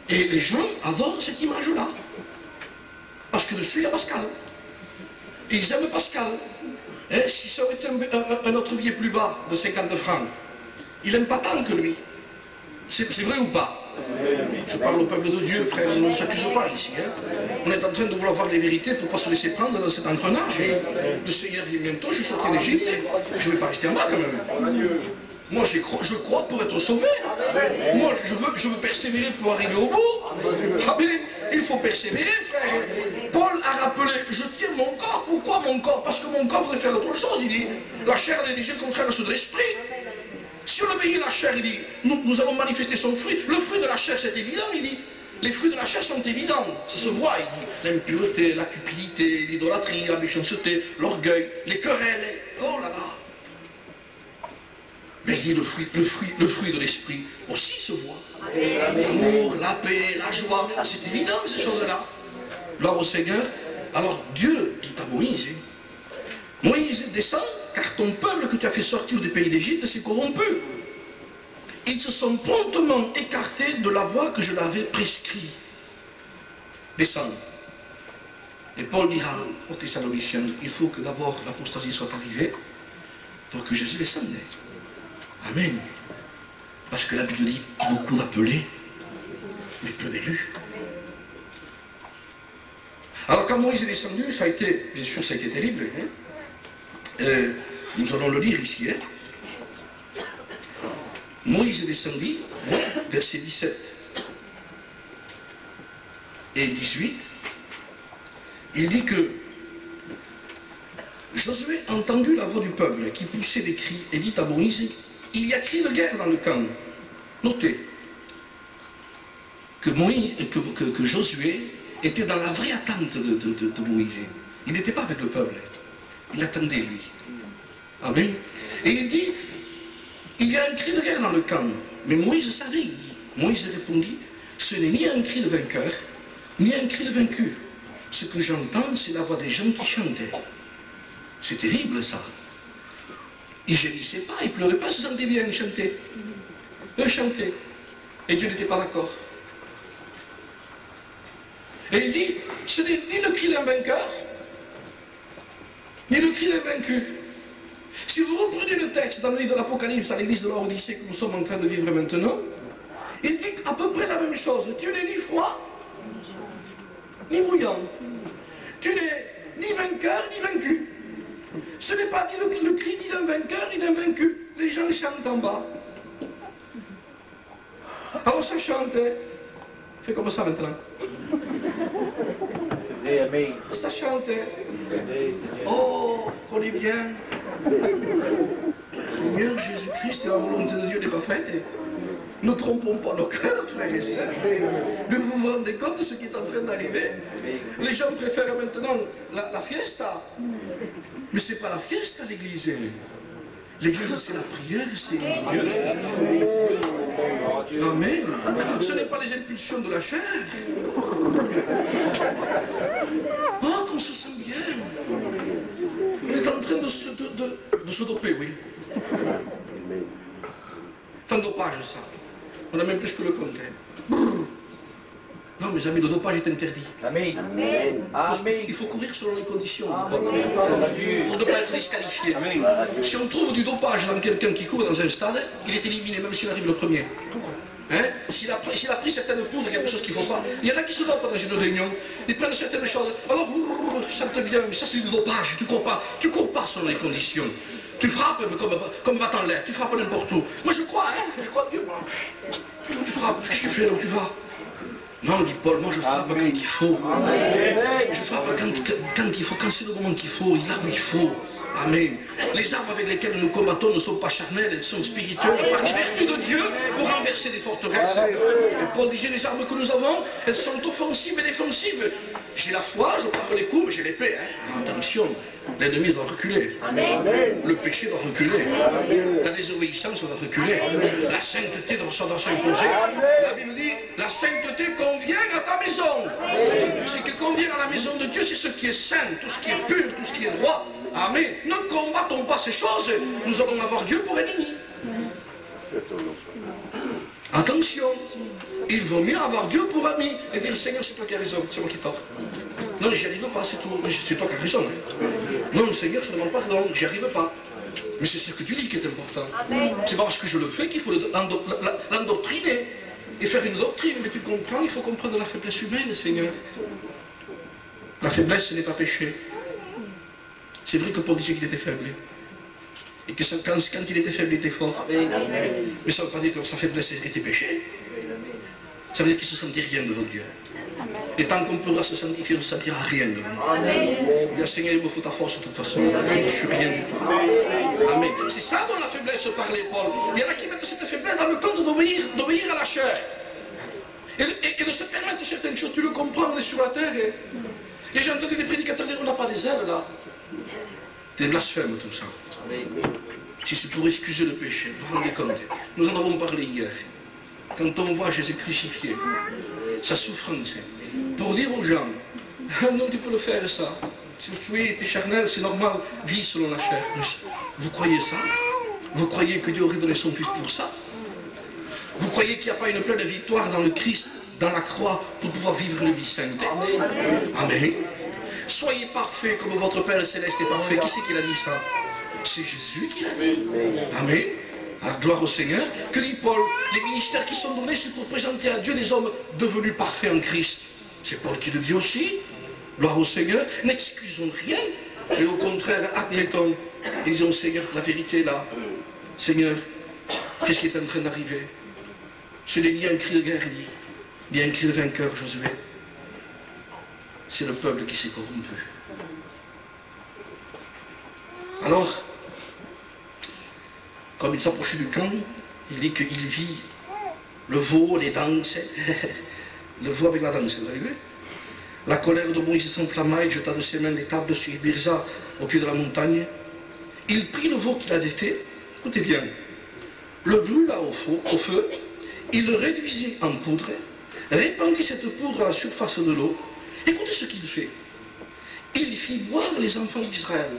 Et les gens adorent cette image-là. Parce que dessus, il y a Pascal. Et ils aiment Pascal. Si ça aurait été un autre billet plus bas, de 50 francs, il n'aime pas tant que lui. C'est vrai ou pas? Je parle au peuple de Dieu, frère, on ne s'accuse pas ici. Hein. On est en train de vouloir voir les vérités pour ne pas se laisser prendre dans cet engrenage. Et le Seigneur vient bientôt, je suis sorti d'Égypte, je ne vais pas rester en bas quand même. Moi, je crois pour être sauvé. Moi, je veux persévérer pour arriver au bout. Ah mais, il faut persévérer, frère. Paul a rappelé, je tiens mon corps. Pourquoi mon corps? Parce que mon corps voudrait faire autre chose. Il dit, la chair est déjà contraire à ceux de l'esprit. Si on obéit la chair, il dit, nous allons manifester son fruit. Le fruit de la chair, c'est évident, il dit. Les fruits de la chair sont évidents. Ça se voit, il dit. L'impureté, la cupidité, l'idolâtrie, la méchanceté, l'orgueil, les querelles. oh là là. Mais il dit le fruit de l'esprit aussi se voit. L'amour, la paix, la joie, c'est évident ces choses-là. Gloire au Seigneur. Alors Dieu dit à Moïse, Moïse descend, car ton peuple que tu as fait sortir du pays d'Égypte s'est corrompu. Ils se sont promptement écartés de la voie que je l'avais prescrite. Descends. Et Paul dira aux Thessaloniciens, il faut que d'abord l'apostasie soit arrivée pour que Jésus descende. Amen. Parce que la Bible dit beaucoup d'appelés, mais peu d'élus. Alors quand Moïse est descendu, ça a été, bien sûr, ça a été terrible. Hein? Nous allons le lire ici. Hein? Moïse est descendu, versets 17 et 18. Il dit que Josué a entendu la voix du peuple qui poussait des cris et dit à Moïse, il y a cri de guerre dans le camp. Notez que Josué était dans la vraie attente de Moïse. Il n'était pas avec le peuple. Il attendait lui. Amen. Et il dit, il y a un cri de guerre dans le camp. Mais Moïse savait. Moïse répondit, ce n'est ni un cri de vainqueur, ni un cri de vaincu. Ce que j'entends, c'est la voix des gens qui chantaient. C'est terrible ça. Ils ne gémissaient pas, ils ne pleuraient pas, ils se sentaient bien, ils chantaient. Eux chantaient. Et Dieu n'était pas d'accord. Et il dit, ce n'est ni le cri d'un vainqueur, ni le cri d'un vaincu. Si vous reprenez le texte dans le livre de l'Apocalypse à l'église de l'Odyssée que nous sommes en train de vivre maintenant, il dit à peu près la même chose. Tu n'es ni froid, ni bouillant. Tu n'es ni vainqueur, ni vaincu. Ce n'est pas ni le cri ni d'un vainqueur, ni d'un vaincu. Les gens chantent en bas. Alors ça chante. Fais comme ça maintenant. Ça chante. Oh, connais bien. Seigneur Jésus-Christ, la volonté de Dieu n'est pas faite. Ne trompons pas nos cœurs, frères et sœurs. Mais vous vous rendez compte de ce qui est en train d'arriver? Les gens préfèrent maintenant la fiesta. Mais ce n'est pas la fiesta, l'église. L'église, c'est la prière, c'est Dieu. Amen. Ce n'est pas les impulsions de la chair. Oh, qu'on se sent bien. On est en train de se doper, oui. Tant de dopage, ça. On a même plus que le compte. Non, mes amis, le dopage est interdit. Amen. Il faut courir selon les conditions. Pour ne pas être disqualifié. Si on trouve du dopage dans quelqu'un qui court dans un stade, il est éliminé, même s'il arrive le premier. Hein? S'il a pris certaines poudres, quelque chose qu'il ne faut pas. Il y en a qui se dopent dans une réunion, ils prennent certaines choses. Alors, ils sentent bien, mais ça c'est du dopage. Tu cours pas selon les conditions. Tu frappes comme va-t'en l'air, tu frappes n'importe où. Moi je crois, hein, je crois Dieu, moi. Tu frappes, qu'est-ce que tu fais là où tu vas? Non, dit Paul, moi je frappe quand il faut. Je frappe quand il faut, quand c'est le moment qu'il faut, là où il faut. Amen. Les armes avec lesquelles nous combattons ne sont pas charnelles, elles sont spirituelles par les vertus de Dieu pour renverser des forteresses. Et Paul disait, les armes que nous avons, elles sont offensives et défensives. J'ai la foi, je prends les coups, mais j'ai l'épée. Hein. Attention, l'ennemi doit reculer. Le péché doit reculer. La désobéissance doit reculer. La sainteté doit s'imposer. La Bible dit, la sainteté convient à ta maison. Ce qui convient à la maison de Dieu, c'est ce qui est saint, tout ce qui est pur, tout ce qui est droit. Amen. Ne combattons pas ces choses, nous allons avoir Dieu pour ennemi. Attention, il vaut mieux avoir Dieu pour ami et dire Seigneur, c'est toi qui as raison, c'est moi qui tort. Non, j'y arrive pas, c'est tout. C'est toi qui as raison. Hein. Non, Seigneur, je demande pardon, j'y arrive pas. Mais c'est ce que tu dis qui est important. C'est pas parce que je le fais qu'il faut l'endoctriner et faire une doctrine. Mais tu comprends, il faut comprendre la faiblesse humaine, Seigneur. La faiblesse, ce n'est pas péché. C'est vrai que Paul disait qu'il était faible. Et que quand il était faible, il était fort. Mais ça ne veut pas dire que sa faiblesse était péché. Ça veut dire qu'il ne se sentit rien devant Dieu. Et tant qu'on pourra se sentir, il ne se sentira rien devant Dieu. Il dit, Seigneur, il me faut ta force de toute façon. Je ne suis rien du tout. Amen. C'est ça dont la faiblesse parlait, Paul. Il y en a qui mettent cette faiblesse dans le temps d'obéir à la chair. Et de se permettre certaines choses. Tu le comprends, on est sur la terre. Et j'ai entendu des prédicateurs dire, on n'a pas des ailes là. Des blasphèmes, tout ça. Si c'est pour excuser le péché, vous vous rendez compte? Nous en avons parlé hier. Quand on voit Jésus crucifié, sa souffrance, pour dire aux gens, ah non, tu peux le faire ça. Si tu es charnel, c'est normal, vis selon la chair. Vous croyez ça? Vous croyez que Dieu aurait donné son Fils pour ça? Vous croyez qu'il n'y a pas une pleine victoire dans le Christ, dans la croix, pour pouvoir vivre une vie sainte? Amen. Soyez parfaits comme votre Père Céleste est parfait. Qui c'est qui l'a dit ça? C'est Jésus qui l'a dit. Amen. Alors, gloire au Seigneur. Que dit Paul? Les ministères qui sont donnés, c'est pour présenter à Dieu les hommes devenus parfaits en Christ. C'est Paul qui le dit aussi. Gloire au Seigneur. N'excusons rien. Mais au contraire, admettons. Et disons, Seigneur, la vérité est là. Seigneur, qu'est-ce qui est en train d'arriver? Ce n'est ni un cri de guerre, ni un cri de vainqueur, Josué. C'est le peuple qui s'est corrompu. Alors, comme il s'approchait du camp, il dit qu'il vit le veau, les danses, le veau avec la danse, vous avez vu? La colère de Moïse s'enflamma et jeta de ses mains les tables sur Birza au pied de la montagne. Il prit le veau qu'il avait fait, écoutez bien, le brûla au feu, il le réduisit en poudre, répandit cette poudre à la surface de l'eau. Écoutez ce qu'il fait. Il fit boire les enfants d'Israël.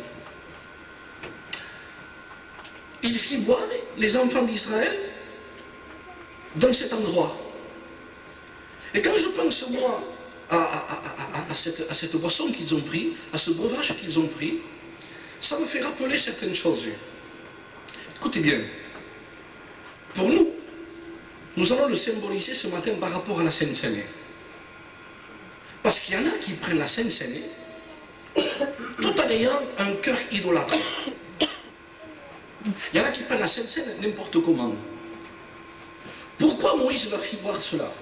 Il fit boire les enfants d'Israël dans cet endroit. Et quand je pense, moi, à cette boisson qu'ils ont pris, à ce breuvage qu'ils ont pris, ça me fait rappeler certaines choses. Écoutez bien, pour nous, nous allons le symboliser ce matin par rapport à la Sainte Seine. Parce qu'il y en a qui prennent la Sainte Seine tout en ayant un cœur idolâtre. Il y en a qui prennent la Sainte Seine n'importe comment. Pourquoi Moïse leur fit voir cela?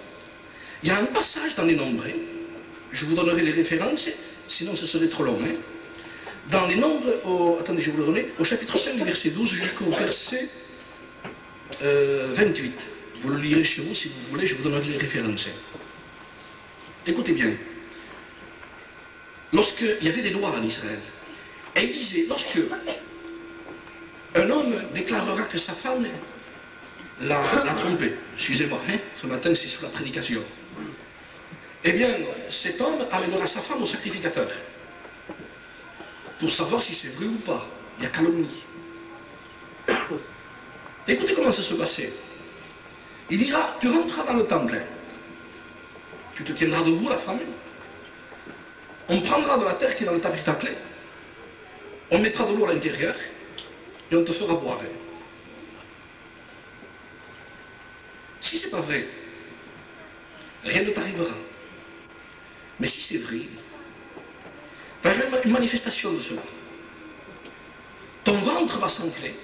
Il y a un passage dans les Nombres, je vous donnerai les références, sinon ce serait trop long. Dans les Nombres, attendez, je vais vous le donner, au chapitre 5 du verset 12 jusqu'au verset 28. Vous le lirez chez vous si vous voulez, je vous donnerai les références. Écoutez bien. Lorsqu'il y avait des lois en Israël, et il disait, lorsque un homme déclarera que sa femme l'a trompé, excusez-moi, ce matin c'est sur la prédication, eh bien, cet homme amènera sa femme au sacrificateur, pour savoir si c'est vrai ou pas. Il y a calomnie. Écoutez comment ça se passait. Il dira, tu rentreras dans le temple, tu te tiendras debout, la femme, on prendra de la terre qui est dans le tabernacle, on mettra de l'eau à l'intérieur, et on te fera boire. Si c'est pas vrai, rien ne t'arrivera. Mais si c'est vrai, il va y avoir une manifestation de cela. Ton ventre va s'enfler,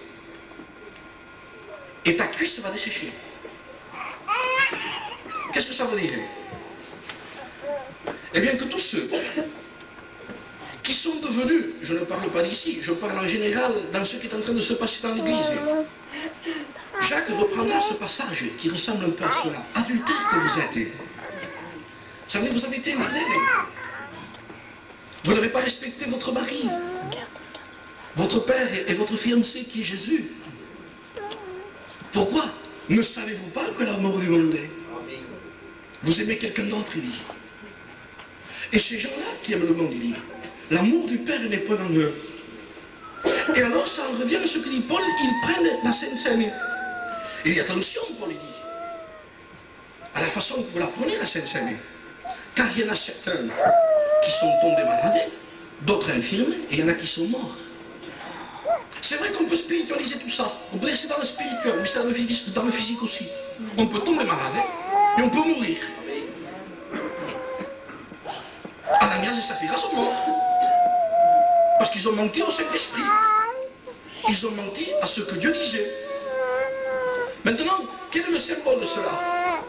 et ta cuisse va dessécher. Qu'est-ce que ça veut dire? Eh bien que tous ceux qui sont devenus, je ne parle pas d'ici, je parle en général dans ce qui est en train de se passer dans l'Église. Jacques reprendra ce passage qui ressemble un peu à cela. Adultère que vous êtes. Ça veut dire que vous avez été mariés. Vous n'avez pas respecté votre mari, votre père et votre fiancé qui est Jésus. Pourquoi? Ne savez-vous pas que l'amour du monde est? Vous aimez quelqu'un d'autre, il dit. Et ces gens-là qui aiment le monde, il dit, l'amour du Père n'est pas en eux. Et alors ça en revient à ce que dit Paul, ils prennent la Sainte Seine. Il dit attention, Paul, il dit, à la façon que vous la prenez, la Sainte Seine. Car il y en a certains qui sont tombés malades, d'autres infirmes, et il y en a qui sont morts. C'est vrai qu'on peut spiritualiser tout ça, on peut rester dans le spirituel, mais c'est dans le physique aussi. On peut tomber malade, et on peut mourir. Ananias et Saphira sont morts. Parce qu'ils ont menti au Saint-Esprit. Ils ont menti à ce que Dieu disait. Maintenant, quel est le symbole de cela?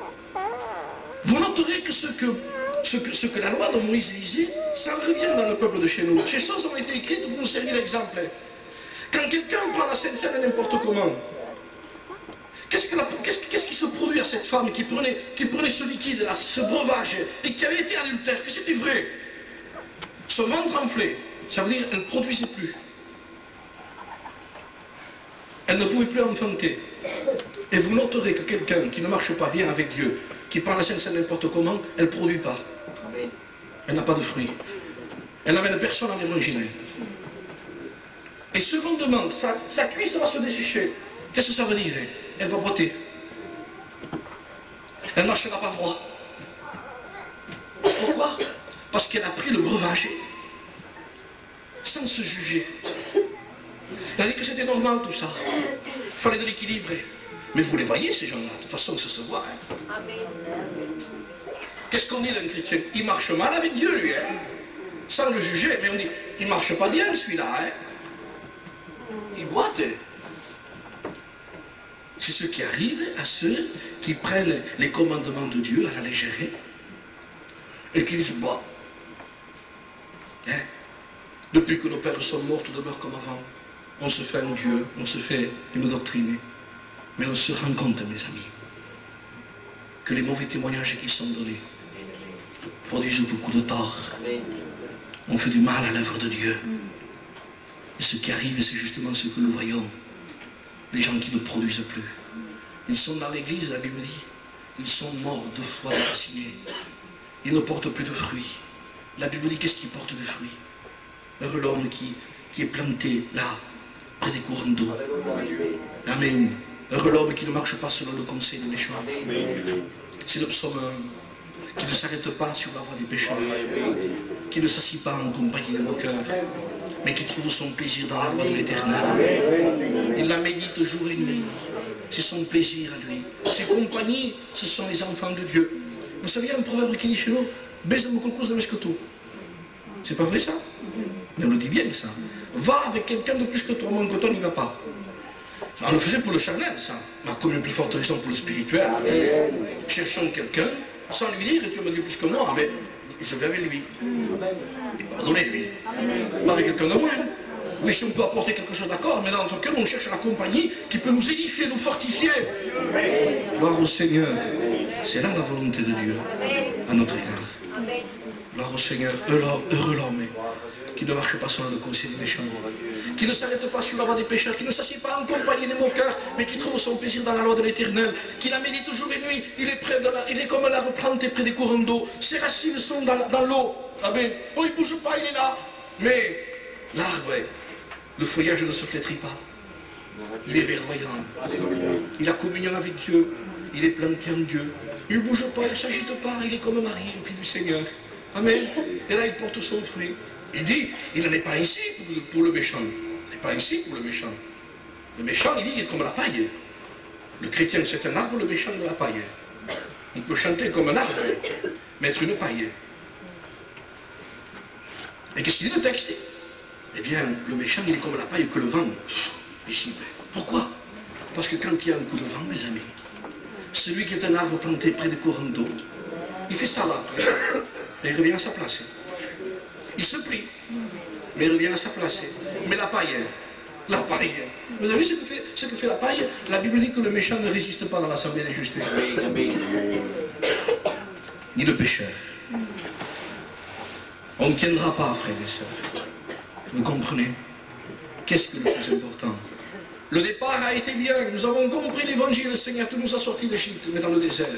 Vous noterez que ce que la loi de Moïse disait, ça revient dans le peuple de chez nous. Ces choses ont été écrites pour nous servir d'exemple. Quand quelqu'un prend la Sainte Seine n'importe comment, qu'est-ce qui se produit à cette femme qui prenait ce liquide, là, ce breuvage, et qui avait été adultère, que c'était vrai? Son ventre enflé, ça veut dire qu'elle ne produisait plus. Elle ne pouvait plus enfanter. Et vous noterez que quelqu'un qui ne marche pas bien avec Dieu, qui prend la Sainte Seine n'importe comment, elle ne produit pas. Elle n'a pas de fruits. Elle n'amène personne à l'évangile. Et secondement, sa cuisse va se dessécher. Qu'est-ce que ça veut dire? Elle va boiter. Elle ne marchera pas droit. Pourquoi? Parce qu'elle a pris le breuvage sans se juger. Elle a dit que c'était normal tout ça. Il fallait de l'équilibre. Mais vous les voyez ces gens-là, de toute façon ça se voit. Hein. Qu'est-ce qu'on dit d'un chrétien? Il marche mal avec Dieu lui, hein. Sans le juger, mais on dit, il ne marche pas bien celui-là. Hein. Il boite. C'est ce qui arrive à ceux qui prennent les commandements de Dieu à la légère et qui disent, bah, hein, depuis que nos pères sont morts, tout demeure comme avant. On se fait un Dieu, on se fait une doctrine. Mais on se rend compte, mes amis, que les mauvais témoignages qui sont donnés produisent beaucoup de tort. On fait du mal à l'œuvre de Dieu. Et ce qui arrive, c'est justement ce que nous voyons. Les gens qui ne produisent plus. Ils sont dans l'église, la Bible dit, ils sont morts de foi déracinés. Ils ne portent plus de fruits. La Bible dit, qu'est-ce qui porte des fruits? Heureux l'homme qui est planté là, près des courants d'eau. Amen. Heureux l'homme qui ne marche pas selon le conseil des méchants. C'est le psaume 1, qui ne s'arrête pas sur la voie des pécheurs, qui ne s'assied pas en compagnie des moqueurs, mais qui trouve son plaisir dans la voie de l'éternel. Il la médite jour et nuit. C'est son plaisir à lui. Ses compagnies, ce sont les enfants de Dieu. Vous savez, il y a un proverbe qui dit chez nous, baise mon concours de mesqueto. C'est pas vrai ça? Mais on le dit bien ça. Va avec quelqu'un de plus que toi, moins que toi, n'y va pas. On le faisait pour le charnel, ça. Mais comme une plus forte raison pour le spirituel. Cherchons quelqu'un, sans lui dire, tu me dis plus que moi, mais je vais avec lui. Il va donner lui. Pas avec quelqu'un de moi. Oui, si on peut apporter quelque chose d'accord, mais dans notre cœur, on cherche la compagnie qui peut nous édifier, nous fortifier. Gloire au Seigneur. C'est là la volonté de Dieu, à notre égard. Gloire au Seigneur, heureux l'homme qui ne marche pas selon le conseil des méchants, qui ne s'arrête pas sur la voie des pécheurs, qui ne s'assied pas en compagnie des moqueurs, mais qui trouve son plaisir dans la loi de l'Éternel, qui la médite jour et nuit. Il est comme l'arbre planté près des courants d'eau. Ses racines sont dans l'eau. Amen. Oh, il ne bouge pas, il est là. Mais l'arbre, le feuillage ne se flétrit pas. Il est verdoyant. Il a communion avec Dieu. Il est planté en Dieu. Il ne bouge pas, il ne s'agite pas. Il est comme Marie, le pied du Seigneur. Amen. Et là, il porte son fruit. Il dit, il n'en est pas ici pour le méchant. Il n'est pas ici pour le méchant. Le méchant, il dit, il est comme la paille. Le chrétien, c'est un arbre, le méchant de la paille. On peut chanter comme un arbre, mais être une paille. Et qu'est-ce qu'il dit le texte? Eh bien, le méchant, il est comme la paille que le vent dissipe. Pourquoi? Parce que quand il y a un coup de vent, mes amis, celui qui est un arbre planté près des courants d'eau, il fait ça là, et il revient à sa place. Il se plie, mais il revient à sa place. Mais la paille, vous avez vu ce que fait la paille? La Bible dit que le méchant ne résiste pas dans l'assemblée des justes. Ni le pécheur. On ne tiendra pas, frères et sœurs. Vous comprenez? Qu'est-ce que le plus important? Le départ a été bien. Nous avons compris l'évangile. Le Seigneur nous a sortis d'Égypte, mais dans le désert.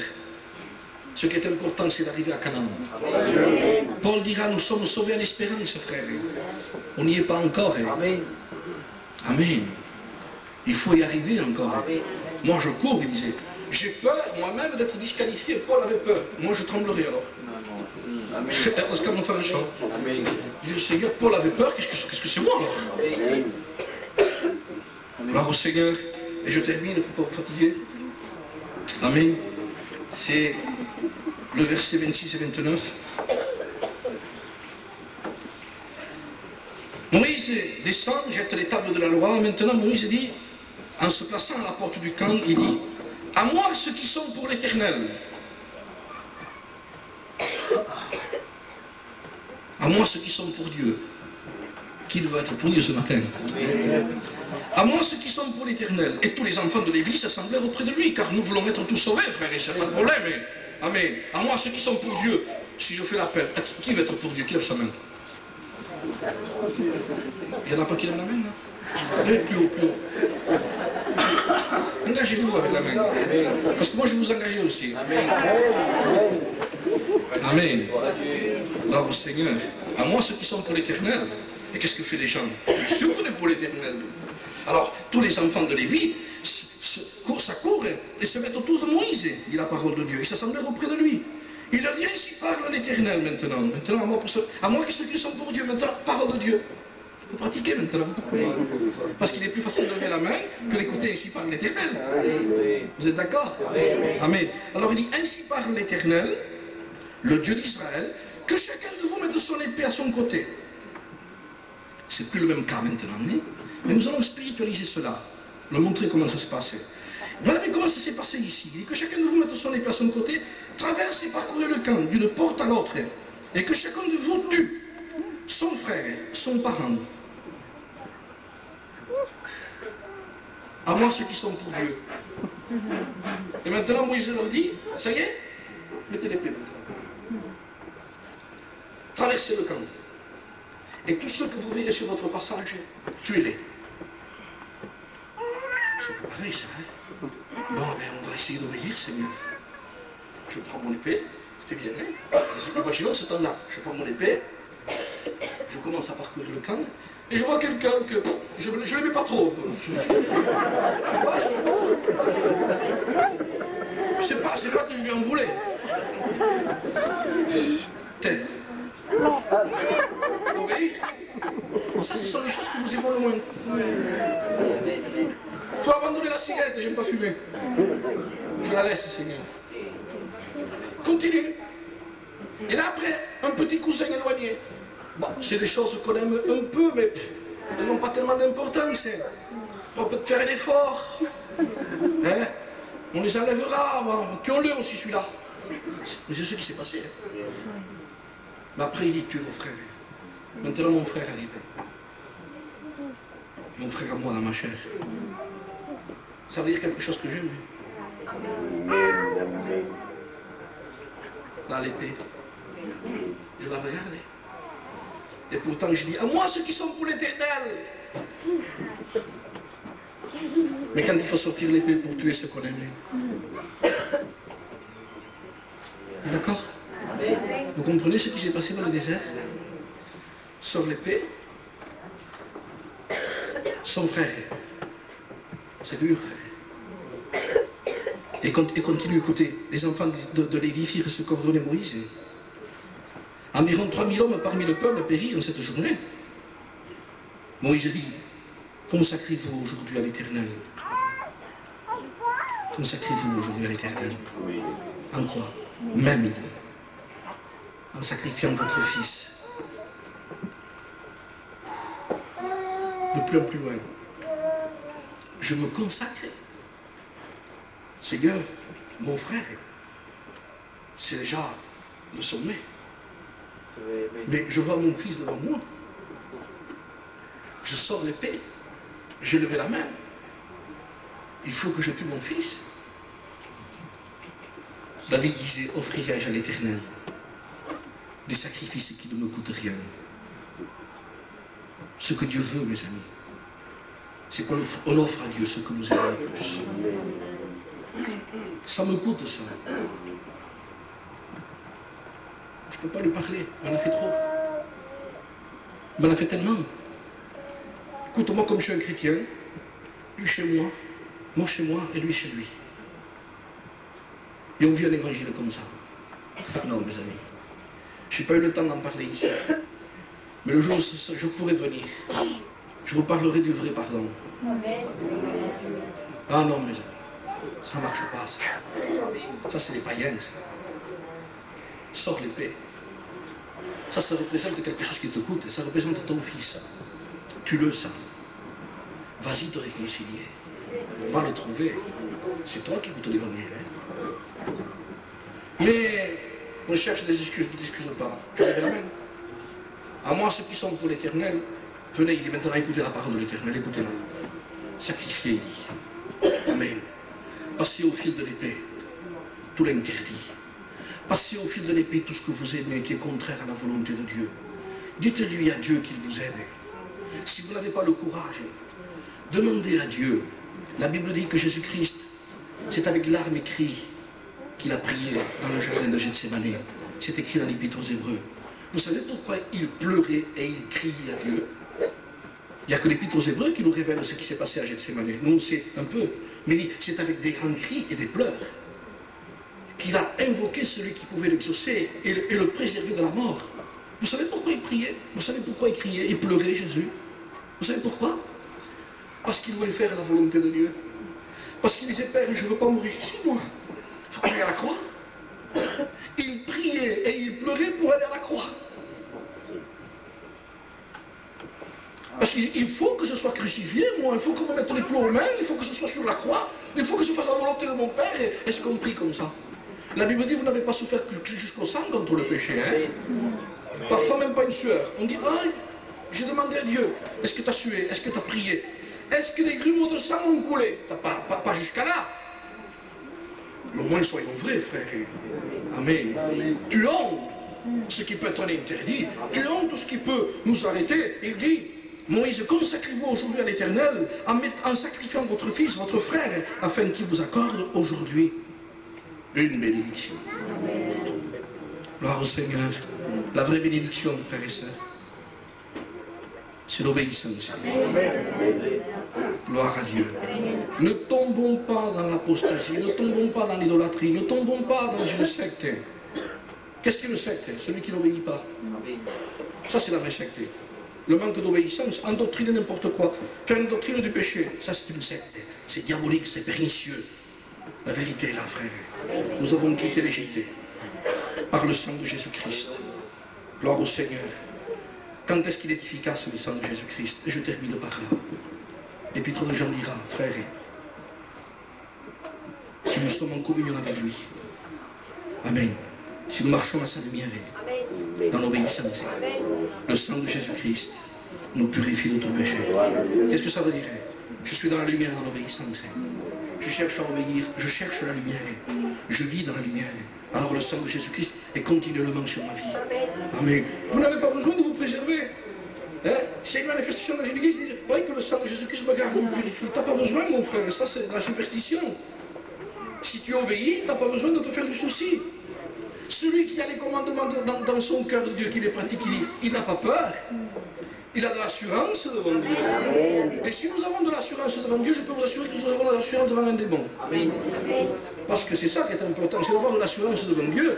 Ce qui est important, c'est d'arriver à Canaan. Paul dira, nous sommes sauvés à l'espérance, frère. On n'y est pas encore. Amen. Amen. Il faut y arriver encore. Amen. Moi, je cours, il disait. J'ai peur, moi-même, d'être disqualifié. Paul avait peur. Moi, je tremblerai alors. Amen. Parce qu'on fait le chant. Je dis, Seigneur, Paul avait peur. Qu'est-ce que c'est moi alors? Amen. Gloire au Seigneur. Et je termine pour ne pas vous fatiguer. Amen. C'est le verset 26 et 29. Moïse descend, jette les tables de la loi. Maintenant, Moïse dit, en se plaçant à la porte du camp, il dit, à moi ceux qui sont pour l'Éternel. À moi ceux qui sont pour Dieu. Qui doit être pour Dieu ce matin? À moi ceux qui sont pour l'Éternel. Et tous les enfants de l'Église s'assemblèrent auprès de lui, car nous voulons être tous sauvés, frères et sœurs, pas de problème. Amen. À moi ceux qui sont pour Dieu. Si je fais l'appel, qui va être pour Dieu? Qui lève sa main? Il n'y en a pas qui lève la main, là? Allez, plus haut, plus haut. Engagez-vous avec la main. Parce que moi, je vais vous engager aussi. Amen. Alors, Seigneur, à moi, ceux qui sont pour l'éternel, et qu'est-ce que fait les gens? Ceux qui sont pour l'éternel. Alors, tous les enfants de Lévi, ça court et se mettent autour de Moïse, dit la parole de Dieu. Ils s'assemblèrent auprès de lui. Il leur dit, ainsi parle l'Éternel maintenant. Maintenant, à moi que ceux qui sont pour Dieu, maintenant, parole de Dieu. Il faut pratiquer maintenant. Parce qu'il est plus facile de lever la main que d'écouter ainsi parle l'Éternel. Vous êtes d'accord? Amen. Alors il dit, ainsi parle l'Éternel, le Dieu d'Israël, que chacun de vous mette son épée à son côté. C'est plus le même cas maintenant, mais nous allons spiritualiser cela, leur montrer comment ça se passait. Voilà comment ça s'est passé ici. Il dit que chacun de vous mette son épée à son côté, traverse et parcourt le camp d'une porte à l'autre, et que chacun de vous tue son frère, son parent. À moi ceux qui sont pour Dieu. Et maintenant Moïse leur dit, ça y est, mettez l'épée maintenant. Traversez le camp. Et tous ceux que vous verrez sur votre passage, tuez-les. C'est pas pareil ça, hein? Bon, ben, on va essayer d'obéir, Seigneur. Je prends mon épée, c'était bien, hein? Imaginons ce temps-là, je prends mon épée, je commence à parcourir le camp, et je vois quelqu'un que je ne l'aimais pas trop. C'est pas que je lui en voulais. Tel. Obéir. Ça, ce sont les choses qui nous évoluent le moins. Il faut abandonner la cigarette, j'aime pas fumer. Je la laisse, Seigneur. Continue. Et là après, un petit cousin éloigné. Bon, c'est des choses qu'on aime un peu, mais elles n'ont pas tellement d'importance. On peut faire un effort. Hein? On les enlèvera, tuons-le aussi celui-là. Mais c'est ce qui s'est passé. Mais après, il dit, tue vos frères. Maintenant, mon frère arrive. Mon frère à moi dans ma chair. Ça veut dire quelque chose que j'aime. Là, l'épée. Je la regarde. Et pourtant, je dis, à moi ceux qui sont pour l'éternel. Mais quand il faut sortir l'épée pour tuer ceux qu'on aime. D'accord? Vous comprenez ce qui s'est passé dans le désert? Sort l'épée. Son frère. C'est dur, frère. Et continue, écoutez, les enfants de Lévi firent se coordonner Moïse. Environ 3000 hommes parmi le peuple périrent cette journée. Moïse dit, consacrez-vous aujourd'hui à l'Éternel. Consacrez-vous aujourd'hui à l'Éternel. En quoi? Même en sacrifiant votre fils. De plus en plus loin. Je me consacre. Seigneur, mon frère, c'est déjà le sommet. Mais je vois mon fils devant moi. Je sors l'épée. J'ai levé la main. Il faut que je tue mon fils. David disait, offrirai-je à l'Éternel des sacrifices qui ne me coûtent rien. Ce que Dieu veut, mes amis, c'est qu'on offre à Dieu ce que nous aimons le plus. Ça me coûte ça. Je ne peux pas lui parler, il m'en a fait trop. Il m'en a fait tellement. Écoute, moi comme je suis un chrétien, lui chez moi chez moi et lui chez lui. Et on vit un évangile comme ça. Ah non, mes amis. Je n'ai pas eu le temps d'en parler ici. Mais le jour où je pourrai venir, je vous parlerai du vrai pardon. Ah non, mes amis. Ça ne marche pas, ça. Ça, c'est les païens, ça. Sors l'épée. Ça représente quelque chose qui te coûte. Ça représente ton fils. Tue-le, ça. Vas-y te réconcilier. Va le trouver. C'est toi qui écoutes l'évangile. Hein? Mais on cherche des excuses, ne t'excuse pas. Je lève la main. À moi, ceux qui sont pour l'Éternel, venez, il dit maintenant, écoutez la parole de l'Éternel, écoutez-la. Sacrifiez, il dit. Amen. Passez au fil de l'épée tout l'interdit. Passez au fil de l'épée tout ce que vous aimez qui est contraire à la volonté de Dieu. Dites-lui à Dieu qu'il vous aide. Si vous n'avez pas le courage, demandez à Dieu La Bible dit que Jésus-Christ, c'est avec larmes et cris qu'il a prié dans le jardin de Gethsémani. C'est écrit dans l'Épître aux Hébreux. Vous savez pourquoi il pleurait et il criait à Dieu? Il n'y a que l'Épître aux Hébreux qui nous révèle ce qui s'est passé à Gethsémani. Nous, on sait un peu. Mais c'est avec des grands cris et des pleurs qu'il a invoqué celui qui pouvait l'exaucer et le préserver de la mort. Vous savez pourquoi il priait? Vous savez pourquoi il criait? Il pleurait, Jésus. Vous savez pourquoi? Parce qu'il voulait faire la volonté de Dieu. Parce qu'il disait, Père, je ne veux pas mourir ici, moi. Il faut aller à la croix. Il priait et il pleurait pour aller à la croix. Parce qu'il faut que je sois crucifié, moi, il faut que je me mette les plombs aux mains, il faut que je sois sur la croix, il faut que je fasse la volonté de mon Père, et est-ce qu'on prie comme ça? La Bible dit, vous n'avez pas souffert jusqu'au sang contre le péché, hein? Parfois même pas une sueur. On dit, ah, j'ai demandé à Dieu, est-ce que tu as sué, est-ce que tu as prié? Est-ce que des grumeaux de sang ont coulé? Pas jusqu'à là. Mais au moins, soyons vrais, frère. Amen. Tu hontes ce qui peut être un interdit, tu hontes ce qui peut nous arrêter. Il dit, Moïse, consacrez-vous aujourd'hui à l'Éternel en sacrifiant votre fils, votre frère, afin qu'il vous accorde aujourd'hui une bénédiction. Gloire au Seigneur. La vraie bénédiction, frères et sœurs, c'est l'obéissance. Gloire à Dieu. Ne tombons pas dans l'apostasie, ne tombons pas dans l'idolâtrie, ne tombons pas dans une secte. Qu'est-ce qu'une secte? Celui qui n'obéit pas. Ça, c'est la vraie secte. Le manque d'obéissance, endoctriner n'importe quoi, faire une doctrine du péché, ça c'est une secte. C'est diabolique, c'est pernicieux. La vérité est là, frère. Nous avons quitté l'Égypte par le sang de Jésus-Christ. Gloire au Seigneur. Quand est-ce qu'il est efficace, le sang de Jésus-Christ? Et je termine par là. L'Épître de Jean dira, frère, si nous sommes en communion avec lui, amen, si nous marchons à sa lumière, dans l'obéissance, le sang de Jésus-Christ nous purifie de tout péché. Qu'est-ce que ça veut dire? Je suis dans la lumière, dans l'obéissance. Je cherche à obéir, je cherche la lumière, je vis dans la lumière. Alors le sang de Jésus-Christ est continuellement sur ma vie. Amen. Vous n'avez pas besoin de vous préserver. Hein? S'il y a une manifestation dans l'église, ils disent, oui, que le sang de Jésus-Christ me garde, me purifie. Tu n'as pas besoin, mon frère, ça c'est de la superstition. Si tu obéis, tu n'as pas besoin de te faire du souci. Celui qui a les commandements dans son cœur de Dieu, qui les pratique, il n'a pas peur. Il a de l'assurance devant Dieu. Et si nous avons de l'assurance devant Dieu, je peux vous assurer que nous avons de l'assurance devant un démon. Parce que c'est ça qui est important, c'est d'avoir de l'assurance devant Dieu.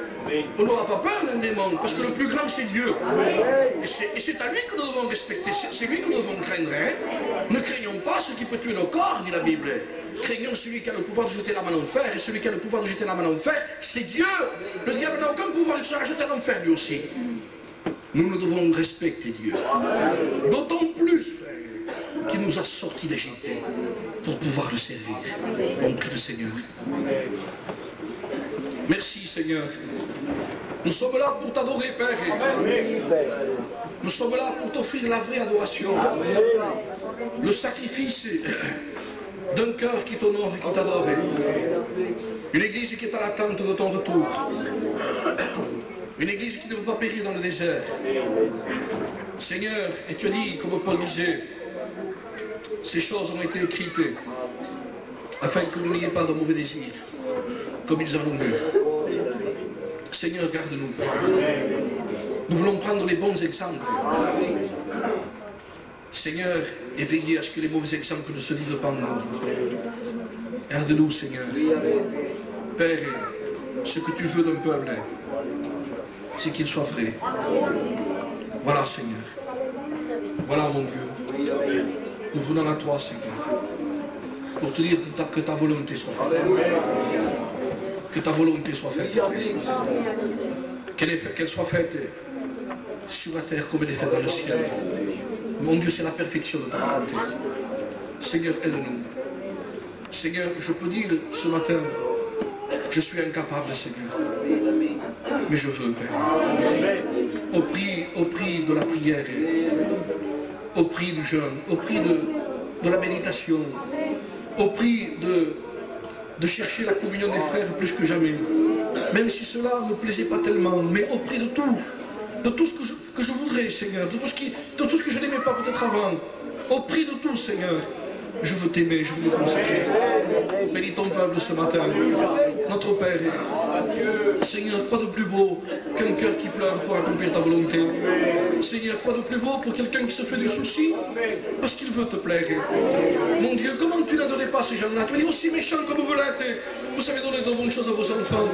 On n'aura pas peur d'un démon, parce que le plus grand c'est Dieu. Et c'est à lui que nous devons respecter, c'est lui que nous devons craindre. Hein? Ne craignons pas ce qui peut tuer nos corps, dit la Bible. Craignons celui qui a le pouvoir de jeter l'âme en enfer, et celui qui a le pouvoir de jeter l'âme en enfer, c'est Dieu. Le diable n'a aucun pouvoir de se jeter en enfer lui aussi. Nous devons respecter Dieu. D'autant plus, frère, qu'il nous a sortis d'Égypte pour pouvoir le servir. On prie le Seigneur. Merci Seigneur. Nous sommes là pour t'adorer, Père. Nous sommes là pour t'offrir la vraie adoration. Le sacrifice d'un cœur qui t'honore et qui t'adore. Une église qui est à l'attente de ton retour. Une église qui ne veut pas périr dans le désert. Seigneur, et tu as dit, comme Paul disait, ces choses ont été écrites afin que vous n'ayez pas de mauvais désirs, comme ils en ont eu. Seigneur, garde-nous. Nous voulons prendre les bons exemples. Seigneur, et veiller à ce que les mauvais exemples ne se vivent pas en nous. Garde-nous, Seigneur. Père, ce que tu veux d'un peuple, c'est qu'il soit vrai. Voilà, Seigneur. Voilà, mon Dieu. Nous venons à toi, Seigneur, pour te dire que ta volonté soit faite. Que ta volonté soit faite. Qu'elle soit faite sur la terre comme elle est faite dans le ciel. Mon Dieu, c'est la perfection de ta volonté. Seigneur, aide-nous. Seigneur, je peux dire ce matin, je suis incapable, Seigneur. Mais je veux, Père. Au prix de la prière, au prix du jeûne, au prix de la méditation, au prix de chercher la communion des frères plus que jamais. Même si cela ne me plaisait pas tellement, mais au prix de tout ce que je voudrais, Seigneur, de tout ce que je n'aimais pas peut-être avant, au prix de tout, Seigneur, Je veux t'aimer, je veux me consacrer. Bénis ton peuple ce matin. Notre Père, Seigneur, quoi de plus beau qu'un cœur qui pleure pour accomplir ta volonté. Seigneur, quoi de plus beau pour quelqu'un qui se fait du souci parce qu'il veut te plaire. Mon Dieu, comment tu n'adorais pas ces gens-là? Tu es aussi méchant que vous l'êtes. Vous savez donner de bonnes choses à vos enfants.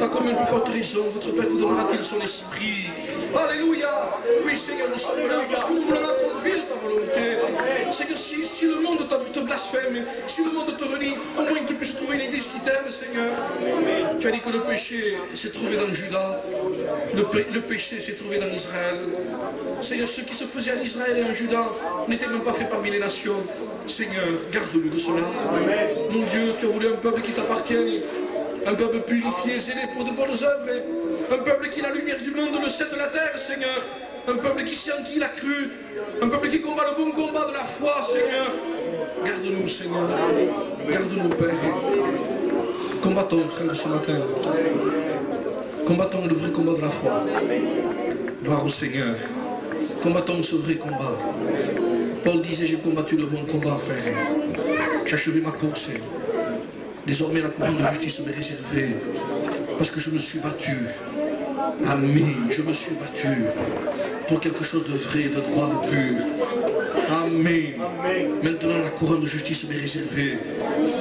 À combien plus forte raison, votre Père vous donnera-t-il son esprit? Alléluia! Oui, Seigneur, nous sommes là parce que nous voulons accomplir ta volonté. Seigneur, si le monde te blasphème, si le monde te renie, au moins tu puisses trouver une église qui t'aime, Seigneur. Tu as dit que le péché s'est trouvé dans Juda, le péché s'est trouvé dans Israël. Seigneur, ce qui se faisait en Israël et en Juda n'était même pas fait parmi les nations. Seigneur, garde-nous de cela. Mon Dieu, tu as voulu un peuple qui t'appartienne, un peuple purifié, zélé pour de bonnes œuvres, un peuple qui est la lumière du monde, le sel de la terre, Seigneur. Un peuple qui sent qu'il a cru, un peuple qui combat le bon combat de la foi, Seigneur. Garde-nous, Seigneur. Garde-nous, Père. Combattons, frère, ce matin. Combattons le vrai combat de la foi. Gloire au Seigneur. Combattons ce vrai combat. Paul disait, j'ai combattu le bon combat, frère. J'ai achevé ma course. Désormais, la couronne de justice m'est réservée. Parce que je me suis battu. Amen. Je me suis battu pour quelque chose de vrai, de droit, de pur. Amen. Maintenant, la couronne de justice m'est réservée.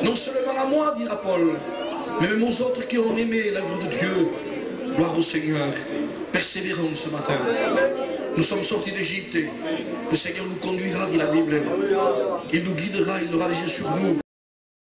Non seulement à moi, dira Paul, mais même aux autres qui ont aimé l'œuvre de Dieu. Gloire au Seigneur. Persévérons ce matin. Nous sommes sortis d'Égypte. Le Seigneur nous conduira, dit la Bible. Il nous guidera, il aura les yeux sur nous.